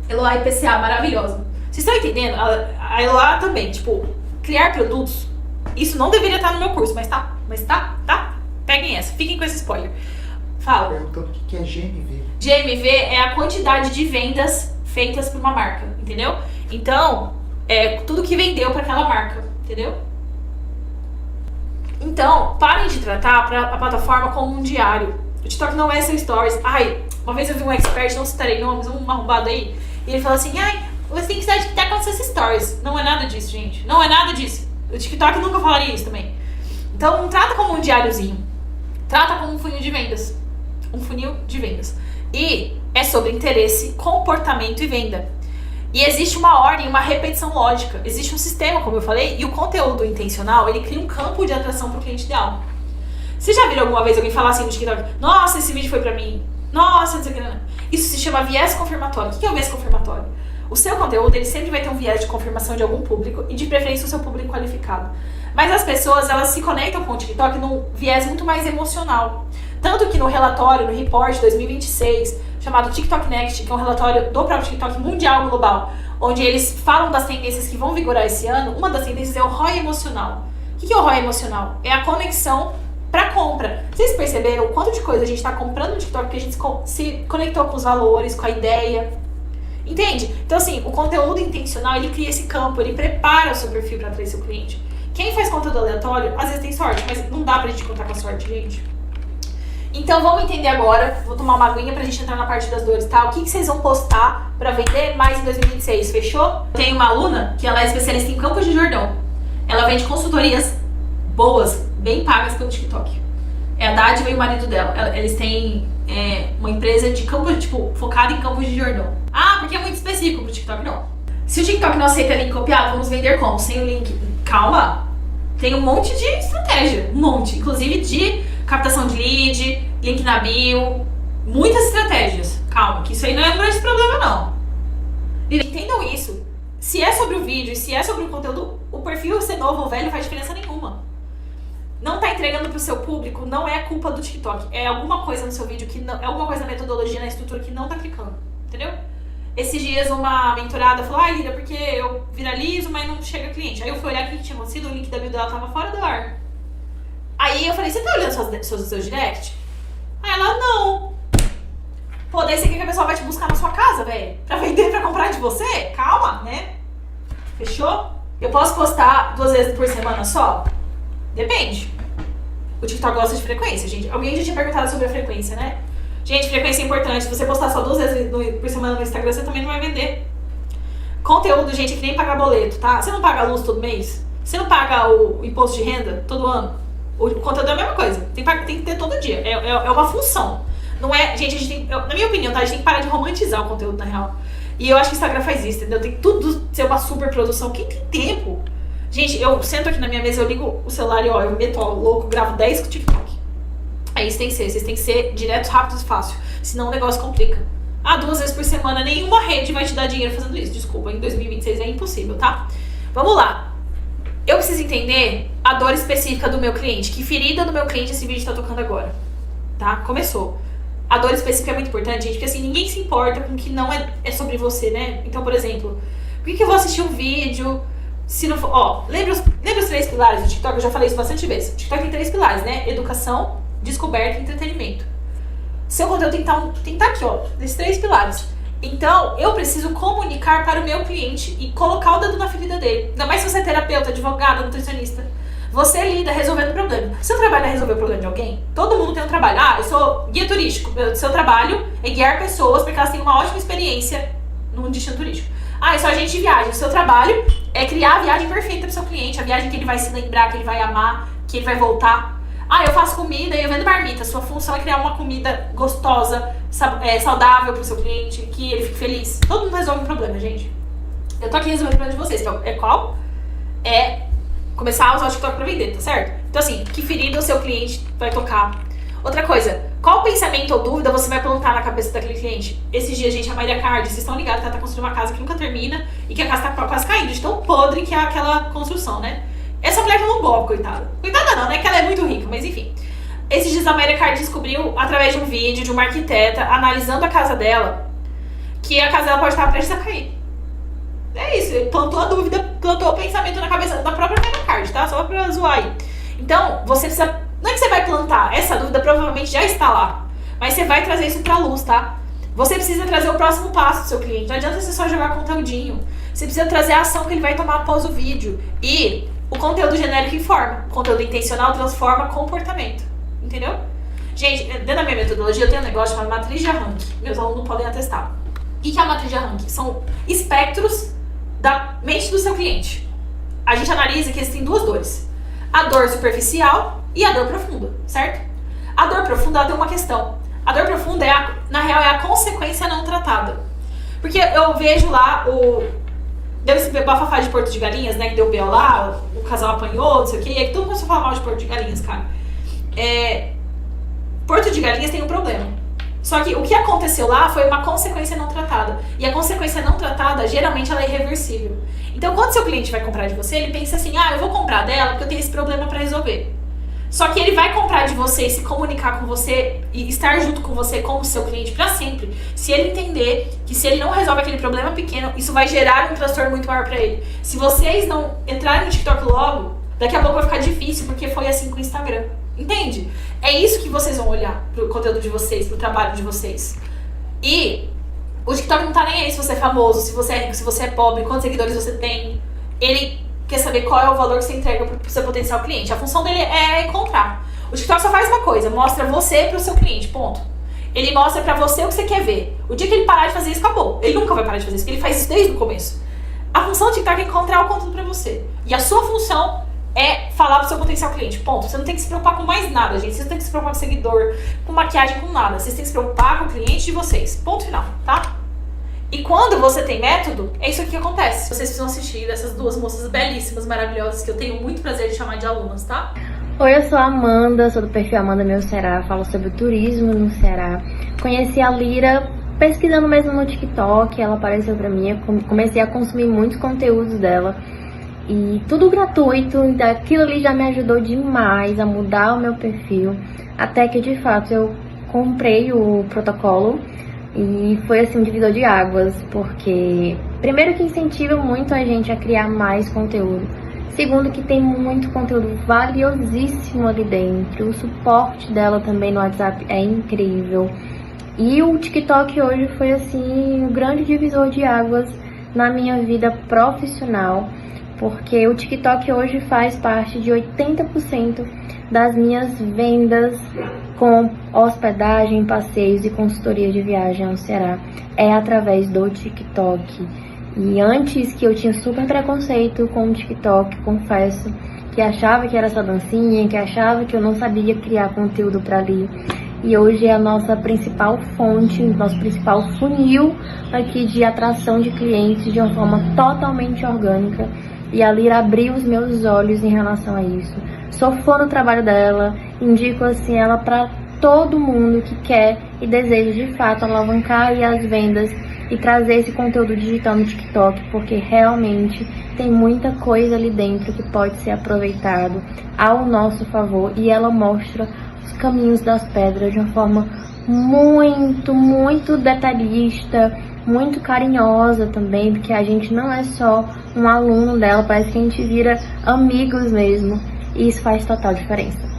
Eloá IPCA, maravilhosa. Vocês estão entendendo? A Eloá também, tipo, criar produtos, isso não deveria estar no meu curso, mas tá. Peguem essa, fiquem com esse spoiler. Fala. Perguntando o que é GMV. GMV é a quantidade de vendas feitas por uma marca, entendeu? Então, é tudo que vendeu para aquela marca, entendeu? Então, parem de tratar a plataforma como um diário. O TikTok não é seu stories. Uma vez eu vi um expert, não citarei nomes, um arrombado aí, e ele falou assim, você tem que estar de TikTok com seus stories. Não é nada disso, gente. Não é nada disso. O TikTok nunca falaria isso também. Então, não trata como um diáriozinho. Trata como um funil de vendas. Um funil de vendas. E é sobre interesse, comportamento e venda. E existe uma ordem, uma repetição lógica. Existe um sistema, como eu falei, e o conteúdo intencional, ele cria um campo de atração para o cliente ideal. Você já viram alguma vez alguém falar assim no TikTok, nossa, esse vídeo foi pra mim, nossa, não sei o que, não. Isso se chama viés confirmatório. O que é o viés confirmatório? O seu conteúdo, ele sempre vai ter um viés de confirmação de algum público e de preferência o seu público qualificado. Mas as pessoas, elas se conectam com o TikTok num viés muito mais emocional. Tanto que no relatório, no report 2026, chamado TikTok Next, que é um relatório do próprio TikTok mundial global, onde eles falam das tendências que vão vigorar esse ano, uma das tendências é o ROI emocional. O que é o ROI emocional? É a conexão para compra. Vocês perceberam o quanto de coisa a gente está comprando no TikTok porque a gente se conectou com os valores, com a ideia? Entende? Então assim, o conteúdo intencional, ele cria esse campo, ele prepara o seu perfil para atrair seu cliente. Quem faz conteúdo aleatório, às vezes tem sorte, mas não dá pra gente contar com a sorte, gente. Então vamos entender agora, vou tomar uma aguinha pra gente entrar na parte das dores, tá? O que vocês vão postar pra vender mais em 2026, fechou? Tem uma aluna que ela é especialista em Campos de Jordão. Ela vende consultorias boas, bem pagas pelo TikTok. É a Dádiva e o marido dela. Eles têm uma empresa de campo, tipo, focada em Campos de Jordão. Porque é muito específico pro TikTok, não. Se o TikTok não aceita link copiado, vamos vender como? Sem o link. Calma. Tem um monte de estratégia. Um monte. Inclusive de captação de lead, link na bio. Muitas estratégias. Calma, que isso aí não é um grande problema, não. Entendam isso. Se é sobre o vídeo e se é sobre o conteúdo, o perfil ser novo ou velho faz diferença nenhuma. Não tá entregando pro seu público, não é culpa do TikTok. É alguma coisa no seu vídeo que não... É alguma coisa na metodologia, na estrutura que não tá clicando. Entendeu? Esses dias uma mentorada falou, Lira, porque eu viralizo, mas não chega cliente. Aí eu fui olhar o que tinha acontecido, o link da bio dela tava fora do ar. Aí eu falei, você tá olhando seus direct? Aí ela, não. Pô, daí você quer que a pessoa vai te buscar na sua casa, velho? Pra vender, pra comprar de você? Calma, né? Fechou? Eu posso postar 2 vezes por semana só? Depende. O TikTok gosta de frequência, gente. Alguém já tinha perguntado sobre a frequência, né? Gente, frequência é importante. Se você postar só 2 vezes por semana no Instagram, você também não vai vender. Conteúdo, gente, é que nem pagar boleto, tá? Você não paga a luz todo mês? Você não paga o imposto de renda todo ano? O conteúdo é a mesma coisa. Tem que ter todo dia. É uma função. Não é... Gente, a gente tem... Na minha opinião, tá? A gente tem que parar de romantizar o conteúdo, na real. E eu acho que o Instagram faz isso, entendeu? Tem tudo ser uma super produção. Quem tem tempo? Gente, eu sento aqui na minha mesa, eu ligo o celular e, eu meto ó, louco, gravo 10 com o TikTok. Aí isso tem que ser. Vocês têm que ser diretos, rápidos e fácil. Senão o negócio complica. 2 vezes por semana, nenhuma rede vai te dar dinheiro fazendo isso. Desculpa, em 2026 é impossível, tá? Vamos lá. eu preciso entender a dor específica do meu cliente. Que ferida do meu cliente esse vídeo tá tocando agora? Tá? Começou. A dor específica é muito importante, gente, porque assim, ninguém se importa com o que não é sobre você, né? Então, por exemplo, por que eu vou assistir um vídeo se não for... Ó, lembra os 3 pilares do TikTok? Eu já falei isso bastante vezes. O TikTok tem 3 pilares, né? Educação, descoberta e entretenimento. Seu conteúdo tem que estar aqui, ó, nesses 3 pilares. Então, eu preciso comunicar para o meu cliente e colocar o dedo na ferida dele. Ainda mais se você é terapeuta, advogado, nutricionista. Você lida resolvendo o problema. Seu trabalho é resolver o problema de alguém? Todo mundo tem um trabalho. Ah, eu sou guia turístico. Seu trabalho é guiar pessoas para que elas tenham uma ótima experiência num destino turístico. Ah, eu sou agente de viagem. O seu trabalho é criar a viagem perfeita para o seu cliente. A viagem que ele vai se lembrar, que ele vai amar, que ele vai voltar. Ah, eu faço comida e eu vendo marmita. Sua função é criar uma comida gostosa, saudável para o seu cliente, que ele fique feliz. Todo mundo resolve um problema, gente. Eu tô aqui resolvendo o problema de vocês. Então, qual? É começar a usar o TikTok pra vender, tá certo? Então assim, que ferida o seu cliente vai tocar? Outra coisa, qual pensamento ou dúvida você vai plantar na cabeça daquele cliente? Esses dias, gente, a Mayra Card, vocês estão ligados que ela tá construindo uma casa que nunca termina e que a casa tá quase caindo, de tão podre que é aquela construção, né? Essa mulher tá num golpe, coitada. Coitada não, né? Que ela é muito rica, mas enfim. Esses dias a Mayra Card descobriu, através de um vídeo de uma arquiteta, analisando a casa dela, que a casa dela pode estar prestes a cair. É isso, ele plantou a dúvida, plantou o pensamento na cabeça da própria Mayra Card, tá? Só pra zoar aí. Então, você precisa... Não é que você vai plantar, essa dúvida provavelmente já está lá. Mas você vai trazer isso pra luz, tá? Você precisa trazer o próximo passo do seu cliente. Não adianta você só jogar conteúdinho. Você precisa trazer a ação que ele vai tomar após o vídeo. E o conteúdo genérico informa. O conteúdo intencional transforma comportamento. Entendeu? Gente, dentro da minha metodologia eu tenho um negócio chamado matriz de arranque. Meus alunos podem atestar. O que é a matriz de arranque? São espectros da mente do seu cliente. A gente analisa que existem 2 dores. A dor superficial e a dor profunda, certo? A dor profunda, ela tem uma questão. A dor profunda, na real, é a consequência não tratada. Porque eu vejo lá deu esse bafafá de Porto de Galinhas, né? Que deu B.O. lá, o casal apanhou, não sei o quê. E aí todo mundo começou a falar mal de Porto de Galinhas, cara. Porto de Galinhas tem um problema. Só que o que aconteceu lá foi uma consequência não tratada. E a consequência não tratada, geralmente, ela é irreversível. Então, quando seu cliente vai comprar de você, ele pensa assim, eu vou comprar dela porque eu tenho esse problema pra resolver. Só que ele vai comprar de você e se comunicar com você e estar junto com você como seu cliente pra sempre, se ele entender que se ele não resolve aquele problema pequeno, isso vai gerar um transtorno muito maior pra ele. Se vocês não entrarem no TikTok logo, daqui a pouco vai ficar difícil, porque foi assim com o Instagram. Entende? É isso que vocês vão olhar pro conteúdo de vocês, pro trabalho de vocês. E o TikTok não tá nem aí se você é famoso, se você é rico, se você é pobre, quantos seguidores você tem. Ele quer saber qual é o valor que você entrega pro seu potencial cliente. A função dele é encontrar. O TikTok só faz uma coisa, mostra você pro seu cliente, ponto. Ele mostra pra você o que você quer ver. O dia que ele parar de fazer isso, acabou. Ele nunca vai parar de fazer isso, porque ele faz isso desde o começo. A função do TikTok é encontrar o conteúdo pra você. E a sua função é falar pro seu potencial cliente, ponto. Você não tem que se preocupar com mais nada, gente. Vocês não tem que se preocupar com seguidor, com maquiagem, com nada. Vocês têm que se preocupar com o cliente de vocês. Ponto final, tá? E quando você tem método, é isso aqui que acontece. Vocês precisam assistir dessas 2 moças belíssimas, maravilhosas, que eu tenho muito prazer de chamar de alunas, tá? Oi, eu sou a Amanda, sou do perfil Amanda Meu Ceará, falo sobre turismo no Ceará. Conheci a Lira pesquisando mesmo no TikTok, ela apareceu pra mim, eu comecei a consumir muitos conteúdos dela. E tudo gratuito, então aquilo ali já me ajudou demais a mudar o meu perfil. Até que de fato eu comprei o protocolo e foi assim um divisor de águas, porque primeiro que incentiva muito a gente a criar mais conteúdo. Segundo que tem muito conteúdo valiosíssimo ali dentro. O suporte dela também no WhatsApp é incrível. E o TikTok hoje foi assim um grande divisor de águas na minha vida profissional. Porque o TikTok hoje faz parte de 80% das minhas vendas com hospedagem, passeios e consultoria de viagem ao Ceará. É através do TikTok. E antes que eu tinha super preconceito com o TikTok, confesso, que achava que era só dancinha, que achava que eu não sabia criar conteúdo para ali. E hoje é a nossa principal fonte, nosso principal funil aqui de atração de clientes de uma forma totalmente orgânica. E a Lira abriu os meus olhos em relação a isso. Sou fã do trabalho dela, indico assim ela para todo mundo que quer e deseja de fato alavancar aí as vendas e trazer esse conteúdo digital no TikTok, porque realmente tem muita coisa ali dentro que pode ser aproveitado ao nosso favor, e ela mostra os caminhos das pedras de uma forma muito detalhista, muito carinhosa também, porque a gente não é só um aluno dela, parece que a gente vira amigos mesmo, e isso faz total diferença.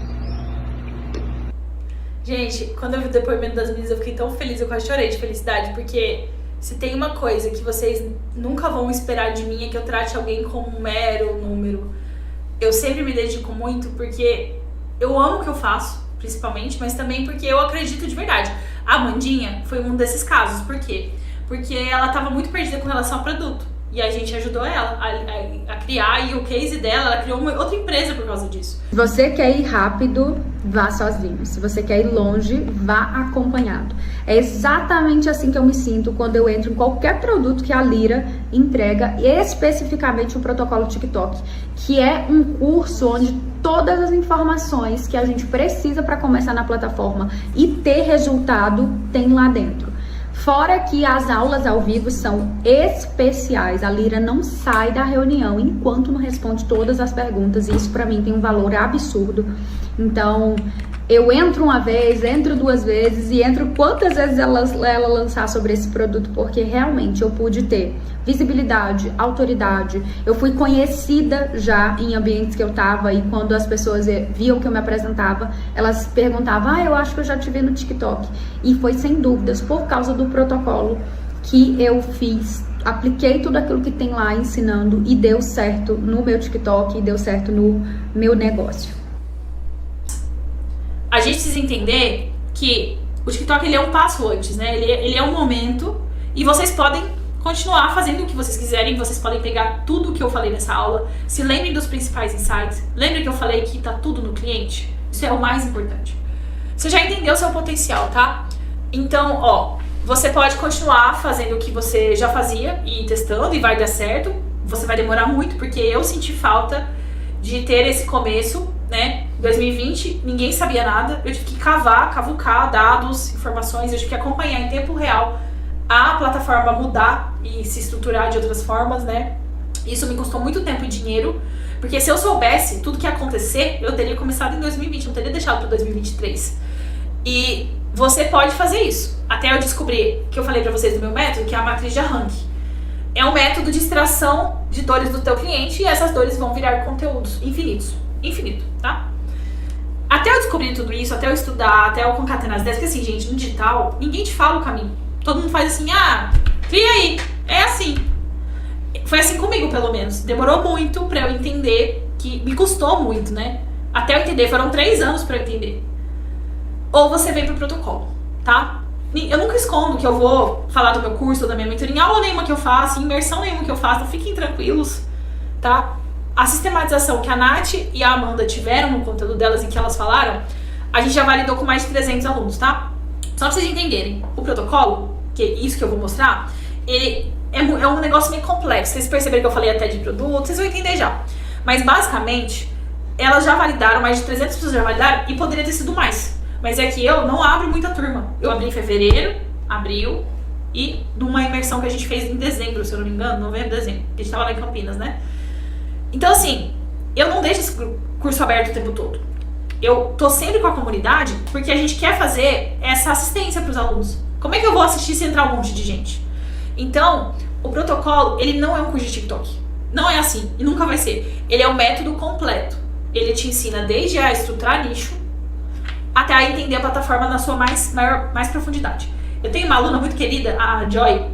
Gente, quando eu vi o depoimento das meninas, eu fiquei tão feliz, eu quase chorei de felicidade, porque se tem uma coisa que vocês nunca vão esperar de mim é que eu trate alguém como um mero número. Eu sempre me dedico muito porque eu amo o que eu faço, principalmente, mas também porque eu acredito de verdade. A Amandinha foi um desses casos. Por quê? Porque ela estava muito perdida com relação ao produto. E a gente ajudou ela a criar, e o case dela, ela criou uma outra empresa por causa disso. Se você quer ir rápido, vá sozinho. Se você quer ir longe, vá acompanhado. É exatamente assim que eu me sinto quando eu entro em qualquer produto que a Lyra entrega, especificamente o protocolo TikTok, que é um curso onde todas as informações que a gente precisa para começar na plataforma e ter resultado tem lá dentro. Fora que as aulas ao vivo são especiais, a Lyra não sai da reunião enquanto não responde todas as perguntas, e isso pra mim tem um valor absurdo. Então, eu entro uma vez, entro duas vezes e entro quantas vezes ela lançar sobre esse produto, porque realmente eu pude ter visibilidade, autoridade. Eu fui conhecida já em ambientes que eu tava, e quando as pessoas viam que eu me apresentava, elas perguntavam: eu acho que eu já te vi no TikTok. E foi sem dúvidas por causa do protocolo que eu fiz, apliquei tudo aquilo que tem lá ensinando, e deu certo no meu TikTok, e deu certo no meu negócio. A gente precisa entender que o TikTok, ele é um passo antes, né? Ele é um momento, e vocês podem continuar fazendo o que vocês quiserem, vocês podem pegar tudo o que eu falei nessa aula. Se lembrem dos principais insights. Lembrem que eu falei que tá tudo no cliente? Isso é o mais importante. Você já entendeu o seu potencial, tá? Então, ó, você pode continuar fazendo o que você já fazia e testando, e vai dar certo. Você vai demorar muito, porque eu senti falta de ter esse começo, né? 2020, ninguém sabia nada. Eu tive que cavucar dados, informações, eu tive que acompanhar em tempo real a plataforma mudar e se estruturar de outras formas, né? Isso me custou muito tempo e dinheiro, porque se eu soubesse tudo que ia acontecer, eu teria começado em 2020, não teria deixado para 2023. E você pode fazer isso. Até eu descobri, que eu falei para vocês do meu método, que é a matriz de Rank. É um método de extração de dores do teu cliente, e essas dores vão virar conteúdos infinitos. Infinito, tá? Até eu descobrir tudo isso, até eu estudar, até eu concatenar as ideias, porque assim, gente, no digital, ninguém te fala o caminho. Todo mundo faz assim: cria aí, é assim. Foi assim comigo, pelo menos. Demorou muito pra eu entender, que me custou muito, né? Até eu entender, foram 3 anos pra eu entender. Ou você vem pro protocolo, tá? Eu nunca escondo que eu vou falar do meu curso, da minha mentoria, em aula nenhuma que eu faço, em imersão nenhuma que eu faço, então fiquem tranquilos, tá? A sistematização que a Nath e a Amanda tiveram no conteúdo delas, em que elas falaram, a gente já validou com mais de 300 alunos, tá? Só pra vocês entenderem, o protocolo, que é isso que eu vou mostrar, ele é um negócio meio complexo. Vocês perceberam que eu falei até de produto, vocês vão entender já. Mas basicamente, elas já validaram, mais de 300 pessoas já validaram, e poderia ter sido mais. Mas é que eu não abro muita turma. Eu abri em fevereiro, abril, e de uma imersão que a gente fez em dezembro, se eu não me engano, novembro, dezembro. A gente tava lá em Campinas, né? Então assim, eu não deixo esse curso aberto o tempo todo. Eu tô sempre com a comunidade, porque a gente quer fazer essa assistência pros alunos. Como é que eu vou assistir se entrar um monte de gente? Então, o protocolo, ele não é um curso de TikTok. Não é assim, e nunca vai ser. Ele é um método completo. Ele te ensina desde a estruturar nicho, até a entender a plataforma na sua mais profundidade. Eu tenho uma aluna muito querida, a Joy,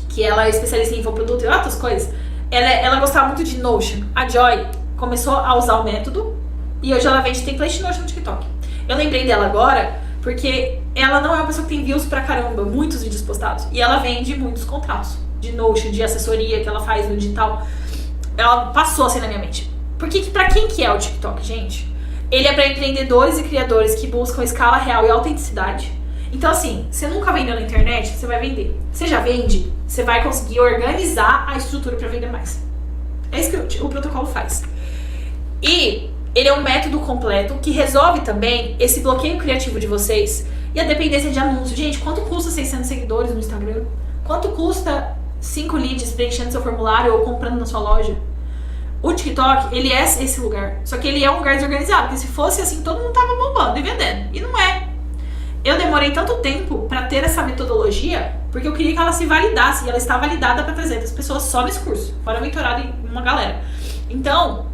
que ela é especialista em infoproduto e outras coisas. Ela gostava muito de Notion. A Joy começou a usar o método, e hoje ela vende template de Notion no TikTok. Eu lembrei dela agora, porque ela não é uma pessoa que tem views pra caramba, muitos vídeos postados. E ela vende muitos contratos de Notion, de assessoria que ela faz no digital. Ela passou assim na minha mente. Porque pra quem que é o TikTok, gente? Ele é pra empreendedores e criadores que buscam escala real e autenticidade. Então assim, você nunca vendeu na internet, você vai vender. Você já vende, você vai conseguir organizar a estrutura pra vender mais. É isso que o protocolo faz. E ele é um método completo que resolve também esse bloqueio criativo de vocês e a dependência de anúncio. Gente, quanto custa 600 seguidores no Instagram? Quanto custa 5 leads preenchendo seu formulário ou comprando na sua loja? O TikTok, ele é esse lugar. Só que ele é um lugar desorganizado. Porque se fosse assim, todo mundo tava bombando e vendendo. E não é. Eu demorei tanto tempo pra ter essa metodologia, porque eu queria que ela se validasse. E ela está validada pra 300 pessoas só nesse curso. Fora mentorado em uma galera. Então,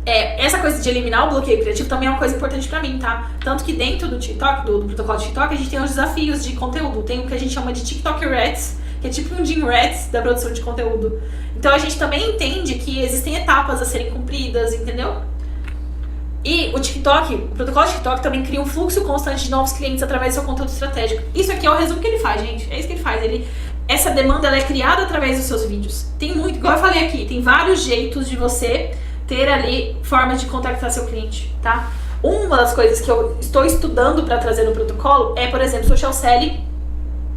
essa coisa de eliminar o bloqueio criativo também é uma coisa importante pra mim, tá? Tanto que dentro do TikTok, do protocolo do TikTok, a gente tem os desafios de conteúdo. Tem o que a gente chama de TikTok Rats, que é tipo um Gym Rats da produção de conteúdo. Então a gente também entende que existem etapas a serem cumpridas, entendeu? E o TikTok, o protocolo do TikTok também cria um fluxo constante de novos clientes através do seu conteúdo estratégico. Isso aqui é o resumo que ele faz, gente. É isso que ele faz. Essa demanda ela é criada através dos seus vídeos. Tem muito, igual eu falei aqui, tem vários jeitos de você ter ali formas de contactar seu cliente, tá? Uma das coisas que eu estou estudando para trazer no protocolo é, por exemplo, social selling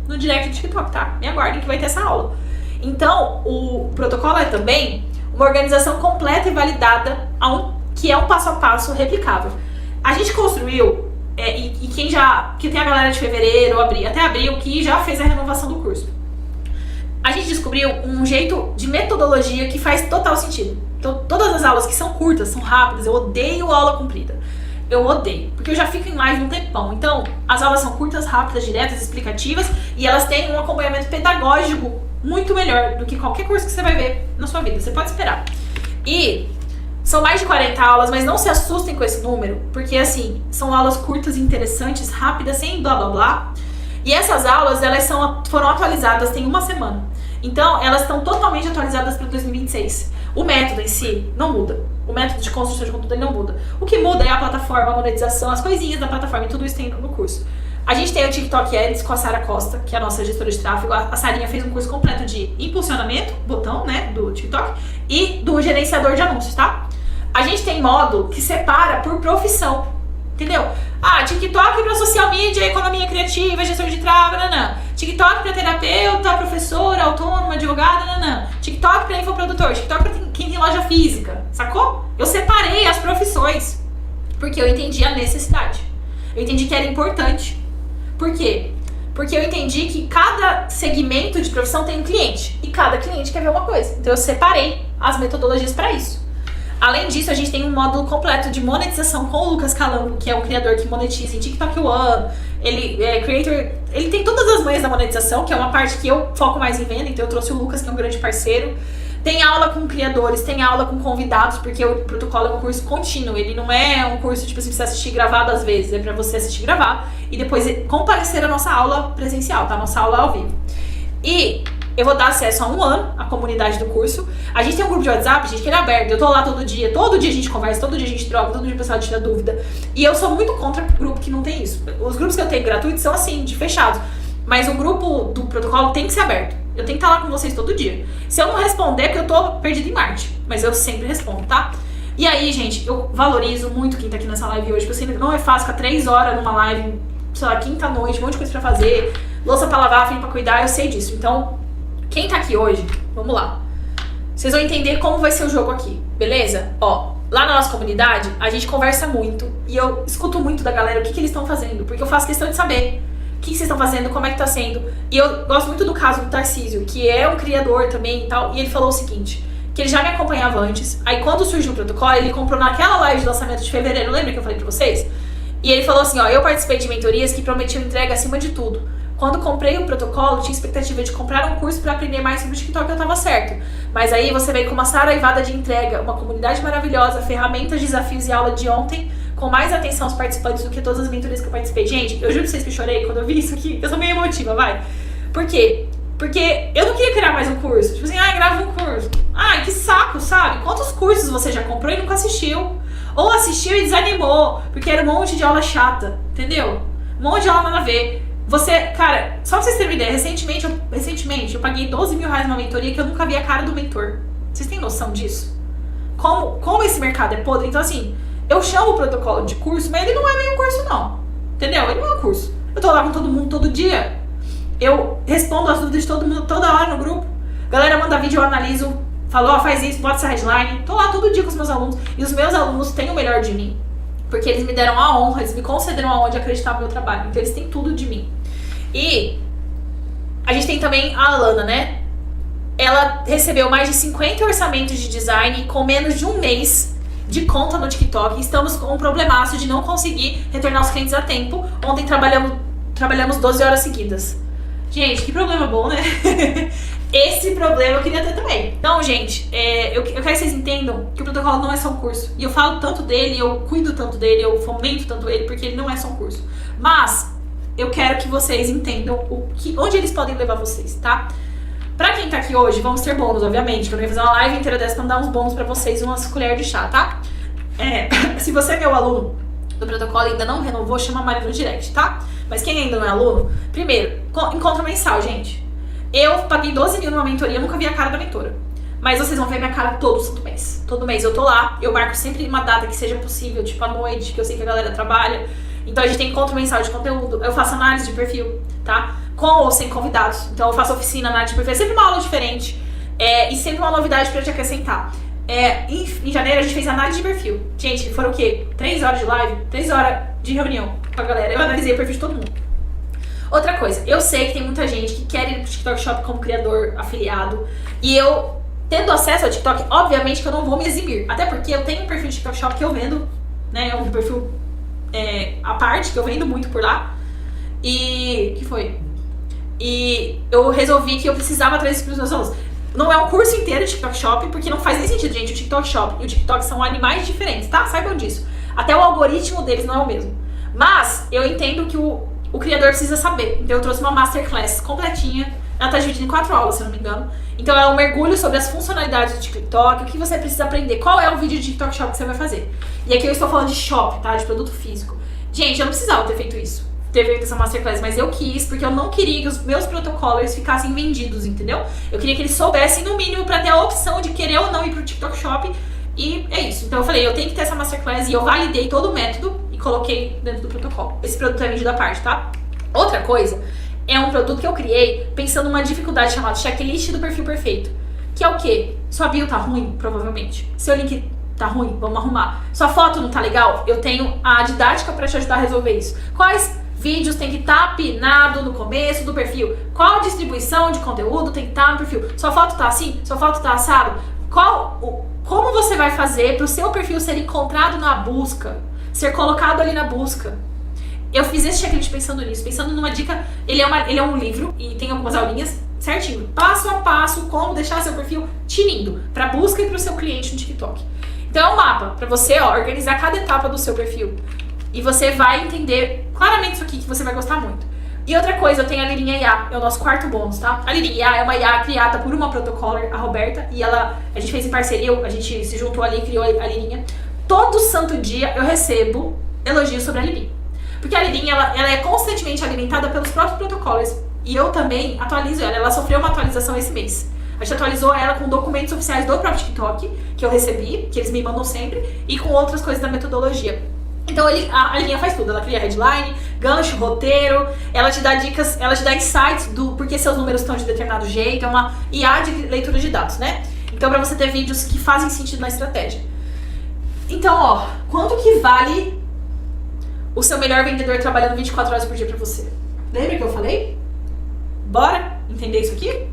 no direct do TikTok, tá? Me aguardem que vai ter essa aula. Então, o protocolo é também uma organização completa e validada que é um passo a passo replicável. A gente construiu, que tem a galera de fevereiro, até abril, que já fez a renovação do curso. A gente descobriu um jeito de metodologia que faz total sentido. Então, todas as aulas que são curtas, são rápidas, eu odeio aula comprida. Eu odeio, porque eu já fico em live um tempão. Então, as aulas são curtas, rápidas, diretas, explicativas, e elas têm um acompanhamento pedagógico muito melhor do que qualquer curso que você vai ver na sua vida. Você pode esperar. E são mais de 40 aulas, mas não se assustem com esse número, porque assim, são aulas curtas, interessantes, rápidas, sem blá blá blá. E essas aulas, elas foram atualizadas tem uma semana. Então, elas estão totalmente atualizadas para 2026. O método em si não muda. O método de construção de conteúdo ele não muda. O que muda é a plataforma, a monetização, as coisinhas da plataforma, e tudo isso tem no curso. A gente tem o TikTok Ads com a Sara Costa, que é a nossa gestora de tráfego. A Sarinha fez um curso completo de impulsionamento, botão, né, do TikTok, e do gerenciador de anúncios, tá? A gente tem módulo que separa por profissão, entendeu? TikTok para social media, economia criativa, gestão de tráfego, nanã. TikTok para terapeuta, professora, autônoma, advogada, nanã. TikTok para infoprodutor, TikTok para quem tem loja física, sacou? Eu separei as profissões, porque eu entendi a necessidade. Eu entendi que era importante. Por quê? Porque eu entendi que cada segmento de profissão tem um cliente, e cada cliente quer ver uma coisa. Então eu separei as metodologias para isso. Além disso, a gente tem um módulo completo de monetização com o Lucas Calango, que é o criador que monetiza em TikTok One. Ele é creator, ele tem todas as manhas da monetização, que é uma parte que eu foco mais em venda, então eu trouxe o Lucas, que é um grande parceiro. Tem aula com criadores, tem aula com convidados, porque o protocolo é um curso contínuo, ele não é um curso tipo assim, você assistir gravado às vezes, é pra você assistir gravado e depois comparecer à nossa aula presencial, tá? Nossa aula ao vivo. E eu vou dar acesso a 1 ano à comunidade do curso. A gente tem um grupo de WhatsApp, gente, que ele é aberto. Eu tô lá todo dia a gente conversa, todo dia a gente troca, todo dia o pessoal tira dúvida. E eu sou muito contra grupo que não tem isso. Os grupos que eu tenho gratuitos são assim, de fechados. Mas o grupo do protocolo tem que ser aberto. Eu tenho que estar lá com vocês todo dia. Se eu não responder, é porque eu tô perdida em Marte. Mas eu sempre respondo, tá? E aí, gente, eu valorizo muito quem tá aqui nessa live hoje. Porque não é fácil ficar 3 horas numa live, sei lá, quinta-noite, um monte de coisa pra fazer, louça pra lavar, filho pra cuidar, eu sei disso. Então, quem tá aqui hoje, vamos lá. Vocês vão entender como vai ser o jogo aqui, beleza? Ó, lá na nossa comunidade, a gente conversa muito e eu escuto muito da galera o que eles estão fazendo, porque eu faço questão de saber o que vocês estão fazendo, como é que tá sendo. E eu gosto muito do caso do Tarcísio, que é um criador também e tal, e ele falou o seguinte, que ele já me acompanhava antes, aí quando surgiu o protocolo, ele comprou naquela live de lançamento de fevereiro, lembra que eu falei pra vocês? E ele falou assim, ó, eu participei de mentorias que prometiam entrega acima de tudo. Quando comprei o protocolo, tinha expectativa de comprar um curso para aprender mais sobre o TikTok, eu tava certo. Mas aí você veio com uma saraivada de entrega, uma comunidade maravilhosa, ferramentas, desafios e aula de ontem, com mais atenção aos participantes do que todas as mentorias que eu participei. Gente, eu juro pra vocês que eu chorei quando eu vi isso aqui. Eu sou meio emotiva, vai. Por quê? Porque eu não queria criar mais um curso. Tipo assim, grava um curso. Que saco, sabe? Quantos cursos você já comprou e nunca assistiu? Ou assistiu e desanimou, porque era um monte de aula chata, entendeu? Um monte de aula nada a ver. Cara, só pra vocês terem uma ideia, recentemente eu paguei 12 mil reais numa mentoria que eu nunca vi a cara do mentor. Vocês têm noção disso? Como esse mercado é podre? Então assim, eu chamo o protocolo de curso, mas ele não é meio curso não. Entendeu? Ele não é um curso. Eu tô lá com todo mundo todo dia. Eu respondo as dúvidas de todo mundo toda hora no grupo. Galera manda vídeo, eu analiso. Falou, faz isso, bota essa headline. Tô lá todo dia com os meus alunos. E os meus alunos têm o melhor de mim. Porque eles me deram a honra, eles me concederam a honra de acreditar no meu trabalho. Então eles têm tudo de mim. E A gente tem também a Alana, né? Ela recebeu mais de 50 orçamentos de design com menos de um mês de conta no TikTok. Estamos com um problemaço de não conseguir retornar os clientes a tempo. Ontem trabalhamos 12 horas seguidas. Gente, que problema bom, né? Esse problema eu queria ter também. Então, gente, eu quero que vocês entendam que o protocolo não é só um curso. E eu falo tanto dele, eu cuido tanto dele, eu fomento tanto ele, porque ele não é só um curso. Mas eu quero que vocês entendam onde eles podem levar vocês, tá? Pra quem tá aqui hoje, vamos ter bônus, obviamente. Que eu não ia fazer uma live inteira dessa pra dar uns bônus pra vocês, umas colheres de chá, tá? Se você é meu aluno do protocolo e ainda não renovou, chama a Mari no direct, tá? Mas quem ainda não é aluno, primeiro, encontro mensal, gente. Eu paguei 12 mil numa mentoria, eu nunca vi a cara da mentora. Mas vocês vão ver minha cara todo santo mês. Todo mês eu tô lá, eu marco sempre uma data que seja possível, tipo à noite, que eu sei que a galera trabalha. Então a gente tem encontro mensal de conteúdo, eu faço análise de perfil, tá? Com ou sem convidados. Então eu faço oficina, análise de perfil, é sempre uma aula diferente. E sempre uma novidade pra te acrescentar. Em janeiro a gente fez análise de perfil. Gente, foram o quê? 3 horas de live? 3 horas de reunião com a galera. Eu analisei o perfil de todo mundo. Outra coisa, eu sei que tem muita gente que quer ir pro TikTok Shop como criador afiliado. E eu, tendo acesso ao TikTok, obviamente que eu não vou me eximir. Até porque eu tenho um perfil de TikTok Shop que eu vendo, né? É um perfil à parte, que eu vendo muito por lá. E eu resolvi que eu precisava trazer isso pros meus alunos. Não é um curso inteiro de TikTok Shop, porque não faz nem sentido, gente. O TikTok Shop e o TikTok são animais diferentes, tá? Saibam disso. Até o algoritmo deles não é o mesmo. Mas eu entendo que o criador precisa saber. Então eu trouxe uma masterclass completinha. Ela tá dividida em 4 aulas, se eu não me engano. Então é um mergulho sobre as funcionalidades do TikTok, o que você precisa aprender, qual é o vídeo de TikTok Shop que você vai fazer. E aqui eu estou falando de shop, tá? De produto físico. Gente, eu não precisava ter feito isso. Ter feito essa masterclass, mas eu quis, porque eu não queria que os meus protocolos ficassem vendidos, entendeu? Eu queria que eles soubessem, no mínimo, pra ter a opção de querer ou não ir pro TikTok Shop. E é isso. Então eu falei, eu tenho que ter essa masterclass e eu validei todo o método e coloquei dentro do protocolo. Esse produto é vendido à parte, tá? Outra coisa, é um produto que eu criei pensando numa dificuldade chamada checklist do perfil perfeito. Que é o quê? Sua bio tá ruim, provavelmente. Seu link tá ruim, vamos arrumar. Sua foto não tá legal? Eu tenho a didática pra te ajudar a resolver isso. Quais vídeos tem que estar pinado no começo do perfil? Qual distribuição de conteúdo tem que estar no perfil? Sua foto tá assim? Sua foto tá assado? Como você vai fazer para o seu perfil ser encontrado na busca? Ser colocado ali na busca? Eu fiz esse checklist pensando nisso, pensando numa dica. Ele é um livro e tem algumas aulinhas certinho, passo a passo, como deixar seu perfil tinindo para busca e para o seu cliente no TikTok. Então é um mapa para você organizar cada etapa do seu perfil. E você vai entender claramente isso aqui que você vai gostar muito. E outra coisa, eu tenho a Lirinha IA, é o nosso quarto bônus, tá? A Lirinha IA é uma IA criada por uma protocoler, a Roberta, e a gente fez em parceria, a gente se juntou ali e criou a Lirinha. Todo santo dia eu recebo elogios sobre a Lirinha. Porque a Lirinha, ela é constantemente alimentada pelos próprios protocolers. E eu também atualizo ela sofreu uma atualização esse mês. A gente atualizou ela com documentos oficiais do próprio TikTok, que eu recebi, que eles me mandam sempre, e com outras coisas da metodologia. Então a Lirinha faz tudo, ela cria headline, gancho, roteiro, ela te dá dicas, ela te dá insights do porquê seus números estão de determinado jeito, é uma IA de leitura de dados, né? Então pra você ter vídeos que fazem sentido na estratégia. Então, ó, quanto que vale o seu melhor vendedor trabalhando 24 horas por dia pra você? Lembra que eu falei? Bora entender isso aqui?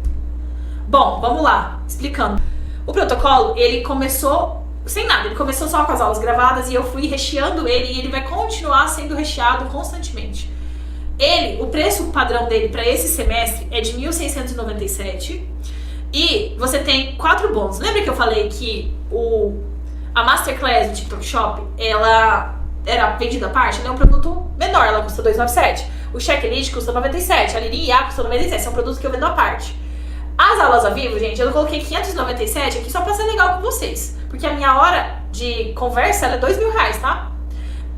Bom, vamos lá, explicando. O protocolo, ele começou sem nada, ele começou só com as aulas gravadas e eu fui recheando ele e ele vai continuar sendo recheado constantemente. O preço padrão dele para esse semestre é de R$ 1.697 e você tem 4 bônus. Lembra que eu falei que a Masterclass do TikTok Shop, ela era vendida à parte? Ela é um produto menor, ela custa R$ 297. O checklist custa R$ 97, a Lirinha custa R$ 97, é um produto que eu vendo à parte. As aulas ao vivo, gente, eu coloquei 597 aqui só pra ser legal com vocês. Porque a minha hora de conversa, ela é R$2.000, tá?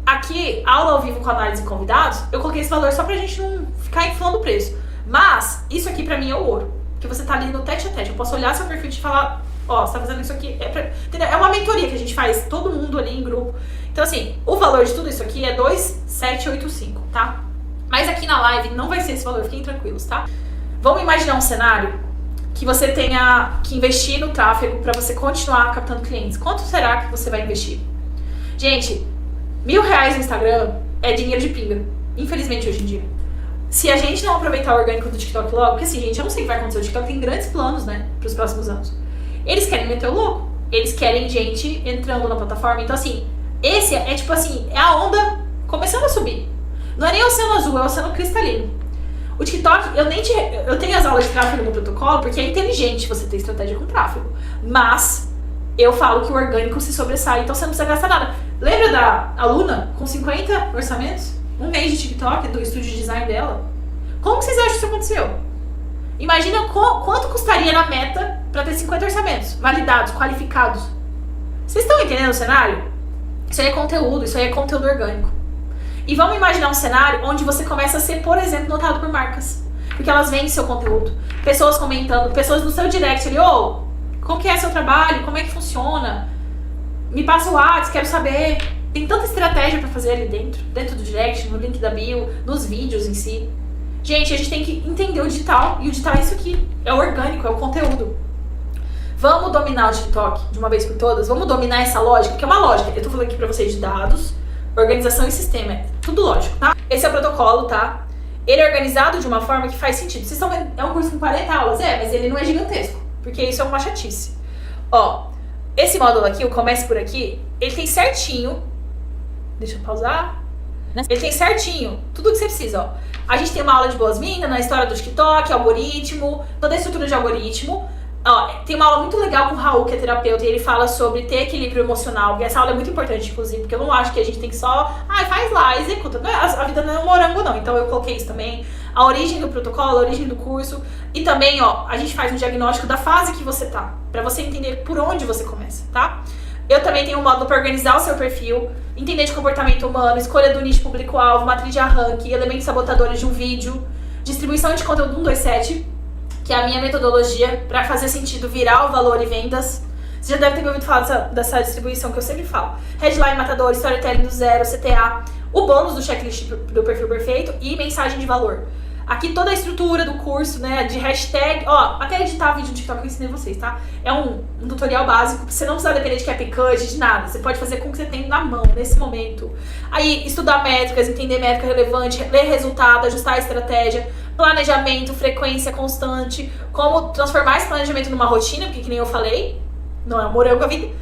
Aqui, aula ao vivo com análise de convidados, eu coloquei esse valor só pra gente não ficar inflando o preço. Mas, isso aqui pra mim é o ouro. Porque você tá ali no tete a tete. Eu posso olhar seu perfil e te falar, ó, você tá fazendo isso aqui. Entendeu? É uma mentoria que a gente faz, todo mundo ali em grupo. Então, assim, o valor de tudo isso aqui é 2.785, tá? Mas aqui na live não vai ser esse valor, fiquem tranquilos, tá? Vamos imaginar um cenário que você tenha que investir no tráfego para você continuar captando clientes. Quanto será que você vai investir? Gente, R$1.000 no Instagram é dinheiro de pinga, infelizmente hoje em dia. se a gente não aproveitar o orgânico do TikTok logo, porque assim, gente, eu não sei o que vai acontecer, o TikTok tem grandes planos, né, pros próximos anos. Eles querem meter o louco, eles querem gente entrando na plataforma, então assim, esse é tipo assim, é a onda começando a subir. Não é nem o oceano azul, é o oceano cristalino. O TikTok, eu tenho as aulas de tráfego no protocolo, porque é inteligente você ter estratégia com tráfego, mas eu falo que o orgânico se sobressai, então você não precisa gastar nada. Lembra da aluna com 50 orçamentos? Um mês de TikTok, do estúdio de design dela? Como vocês acham que isso aconteceu? Imagina quanto custaria na meta para ter 50 orçamentos validados, qualificados. Vocês estão entendendo o cenário? Isso aí é conteúdo, isso aí é conteúdo orgânico. E vamos imaginar um cenário onde você começa a ser, por exemplo, notado por marcas. Porque elas veem seu conteúdo. Pessoas comentando, pessoas no seu direct ali, como que é seu trabalho? Como é que funciona? Me passa o WhatsApp, quero saber. Tem tanta estratégia pra fazer ali dentro do direct, no link da bio, nos vídeos em si. Gente, a gente tem que entender o digital, e o digital é isso aqui, é o orgânico, é o conteúdo. Vamos dominar o TikTok de uma vez por todas, vamos dominar essa lógica, que é uma lógica. Eu tô falando aqui pra vocês de dados, organização e sistema, é tudo lógico, tá? Esse é o protocolo, tá? Ele é organizado de uma forma que faz sentido. Vocês estão vendo, é um curso com 40 aulas, mas ele não é gigantesco, porque isso é uma chatice. Esse módulo aqui, o Comece Por Aqui, ele tem certinho, deixa eu pausar, ele tem certinho tudo que você precisa, A gente tem uma aula de boas-vindas na história do TikTok, algoritmo, toda a estrutura de algoritmo. Tem uma aula muito legal com o Raul, que é terapeuta, e ele fala sobre ter equilíbrio emocional. E essa aula é muito importante, inclusive, porque eu não acho que a gente tem que só, faz lá, executa. A vida não é um morango, não. Então eu coloquei isso também. A origem do protocolo, a origem do curso. E também, a gente faz um diagnóstico da fase que você tá, pra você entender por onde você começa, tá? Eu também tenho um módulo para organizar o seu perfil, entender de comportamento humano, escolha do nicho público-alvo, matriz de arranque, elementos sabotadores de um vídeo, distribuição de conteúdo 127, que é a minha metodologia para fazer sentido virar o valor e vendas. Você já deve ter me ouvido falar dessa distribuição que eu sempre falo. Headline matador, storytelling do zero, CTA, o bônus do checklist do perfil perfeito e mensagem de valor. Aqui toda a estrutura do curso, né, de hashtag, até editar vídeo no TikTok eu ensinei vocês, tá? É um tutorial básico, você não precisa depender de CapCut, de nada. Você pode fazer com o que você tem na mão, nesse momento. Aí, estudar métricas, entender métrica relevante, ler resultado, ajustar a estratégia, planejamento, frequência constante, como transformar esse planejamento numa rotina, porque que nem eu falei, não é um morango a vida.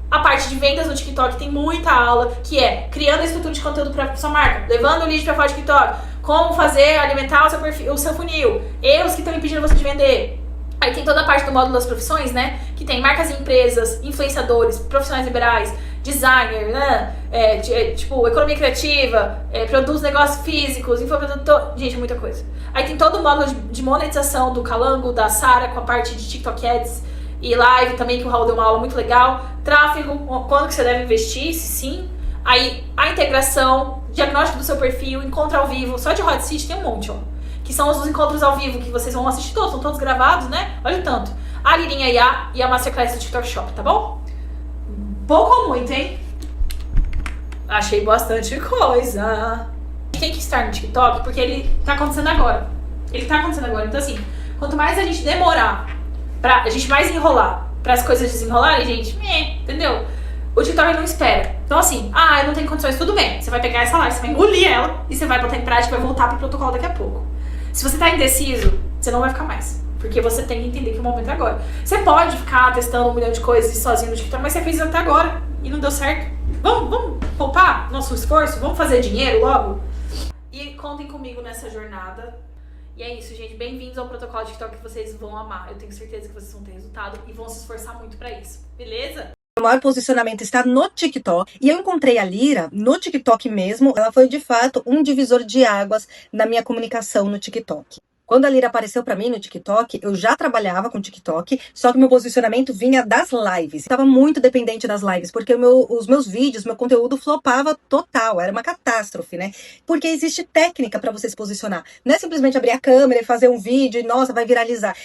A parte de vendas no TikTok tem muita aula, que é criando a estrutura de conteúdo para sua marca, levando o lead para fora do TikTok, como fazer, alimentar o seu perfil, o seu funil, erros que estão impedindo você de vender. Aí tem toda a parte do módulo das profissões, né? Que tem marcas e empresas, influenciadores, profissionais liberais, designer, né? Tipo, economia criativa, produtos, negócios físicos, infoprodutor, gente, muita coisa. Aí tem todo o módulo de monetização do Calango, da Sara, com a parte de TikTok Ads e live também, que o Raul deu uma aula muito legal. Tráfego, quando que você deve investir, se sim. Aí a integração, diagnóstico do seu perfil, encontro ao vivo, só de Hot Seat tem um monte, que são os encontros ao vivo, que vocês vão assistir todos, são todos gravados, né? Olha o tanto. A Lirinha IA e a Masterclass do TikTok Shop, tá bom? Pouco ou muito, hein? Achei bastante coisa. Tem que estar no TikTok, porque ele tá acontecendo agora. Então assim, quanto mais a gente demorar, a gente mais enrolar, para as coisas desenrolarem, gente, entendeu? O TikTok não espera. Então assim, eu não tenho condições, tudo bem. Você vai pegar essa live, você vai engolir ela e você vai botar em prática e vai voltar pro protocolo daqui a pouco. Se você tá indeciso, você não vai ficar mais. Porque você tem que entender que o momento é agora. Você pode ficar testando 1 milhão de coisas sozinho no TikTok, mas você fez até agora e não deu certo. Vamos poupar nosso esforço? Vamos fazer dinheiro logo? E contem comigo nessa jornada. E é isso, gente. Bem-vindos ao protocolo TikTok, que vocês vão amar. Eu tenho certeza que vocês vão ter resultado e vão se esforçar muito pra isso. Beleza? O maior posicionamento está no TikTok. E eu encontrei a Lira no TikTok mesmo. Ela foi, de fato, um divisor de águas na minha comunicação no TikTok. Quando a Lira apareceu pra mim no TikTok, eu já trabalhava com TikTok, só que meu posicionamento vinha das lives. Eu tava muito dependente das lives, porque os meus vídeos, meu conteúdo flopava total, era uma catástrofe, né? Porque existe técnica pra você se posicionar. Não é simplesmente abrir a câmera e fazer um vídeo e, nossa, vai viralizar.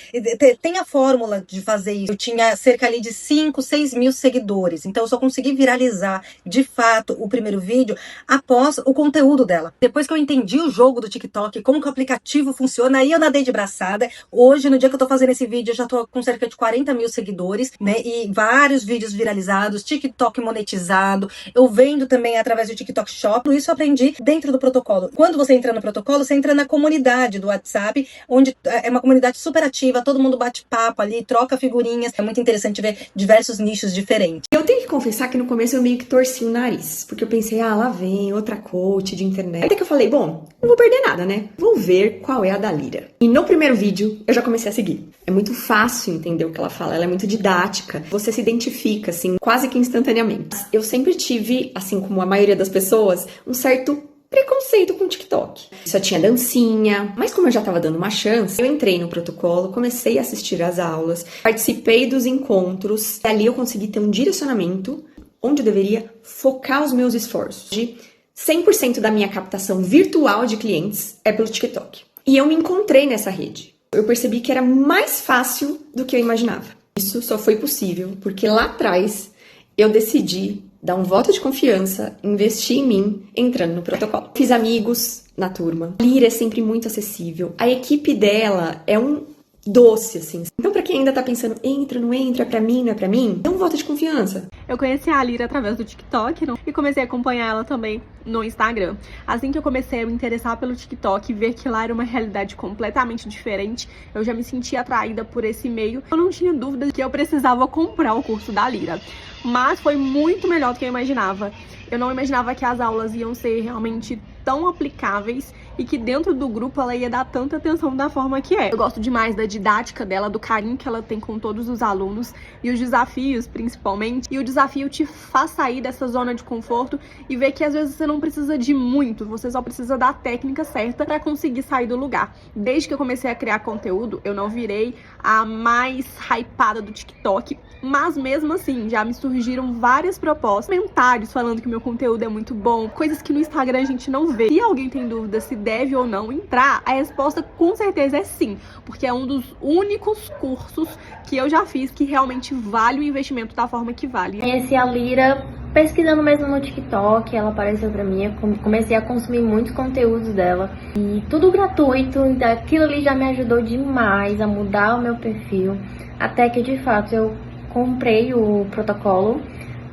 Tem a fórmula de fazer isso. Eu tinha cerca ali de 5, 6 mil seguidores, então eu só consegui viralizar, de fato, o primeiro vídeo após o conteúdo dela. Depois que eu entendi o jogo do TikTok, como que o aplicativo funciona, aí eu nadei de braçada. Hoje, no dia que eu tô fazendo esse vídeo, eu já tô com cerca de 40 mil seguidores, né? E vários vídeos viralizados, TikTok monetizado. Eu vendo também através do TikTok Shop. Tudo isso eu aprendi dentro do protocolo. Quando você entra no protocolo, você entra na comunidade do WhatsApp, onde é uma comunidade super ativa, todo mundo bate papo ali, troca figurinhas. É muito interessante ver diversos nichos diferentes. Eu tenho que confessar que no começo eu meio que torci o nariz, porque eu pensei, lá vem outra coach de internet. Até que eu falei, bom, não vou perder nada, né? Vou ver qual é a da Lira. E no primeiro vídeo, eu já comecei a seguir. É muito fácil entender o que ela fala, ela é muito didática. Você se identifica, assim, quase que instantaneamente. Eu sempre tive, assim como a maioria das pessoas, um certo preconceito com o TikTok. Só tinha dancinha, mas como eu já tava dando uma chance, eu entrei no protocolo, comecei a assistir às aulas, participei dos encontros, e ali eu consegui ter um direcionamento onde eu deveria focar os meus esforços. De 100% da minha captação virtual de clientes é pelo TikTok. E eu me encontrei nessa rede. Eu percebi que era mais fácil do que eu imaginava. Isso só foi possível porque lá atrás eu decidi dar um voto de confiança, investir em mim, entrando no protocolo. Fiz amigos na turma. A Lira é sempre muito acessível. A equipe dela é um doce, assim. Então, pra quem ainda tá pensando, entra, não entra, é pra mim, não é pra mim, dá um voto de confiança. Eu conheci a Lira através do TikTok, e comecei a acompanhar ela também no Instagram. Assim que eu comecei a me interessar pelo TikTok e ver que lá era uma realidade completamente diferente, eu já me sentia atraída por esse meio. Eu não tinha dúvida que eu precisava comprar o curso da Lira. Mas foi muito melhor do que eu imaginava. Eu não imaginava que as aulas iam ser realmente tão aplicáveis e que dentro do grupo ela ia dar tanta atenção da forma que é. Eu gosto demais da didática dela, do carinho que ela tem com todos os alunos e os desafios, principalmente. E o desafio te faz sair dessa zona de conforto e ver que às vezes você não precisa de muito, você só precisa da técnica certa para conseguir sair do lugar. Desde que eu comecei a criar conteúdo, eu não virei a mais hypada do TikTok, mas mesmo assim, já me surgiram várias propostas, comentários falando que o meu conteúdo é muito bom, coisas que no Instagram a gente não vê. Se alguém tem dúvida se deve ou não entrar, a resposta com certeza é sim, porque é um dos únicos cursos que eu já fiz que realmente vale o investimento da forma que vale. Conheci a Lira pesquisando mesmo no TikTok, ela apareceu pra mim, eu comecei a consumir muitos conteúdos dela e tudo gratuito, então aquilo ali já me ajudou demais a mudar o meu perfil, até que de fato eu comprei o protocolo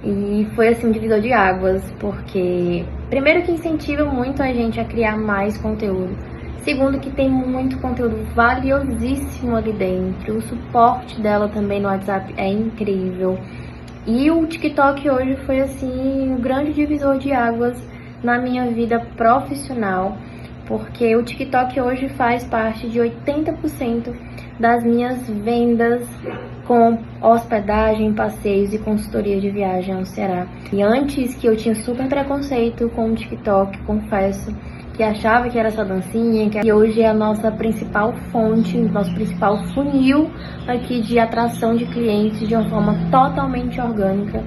e foi assim um divisor de águas, porque primeiro que incentiva muito a gente a criar mais conteúdo, segundo que tem muito conteúdo valiosíssimo ali dentro, o suporte dela também no WhatsApp é incrível. E o TikTok hoje foi assim um grande divisor de águas na minha vida profissional, porque o TikTok hoje faz parte de 80% das minhas vendas com hospedagem, passeios e consultoria de viagem ao Ceará. E antes que eu tinha super preconceito com o TikTok, confesso, que achava que era só dancinha, que hoje é a nossa principal fonte, nosso principal funil aqui de atração de clientes de uma forma totalmente orgânica.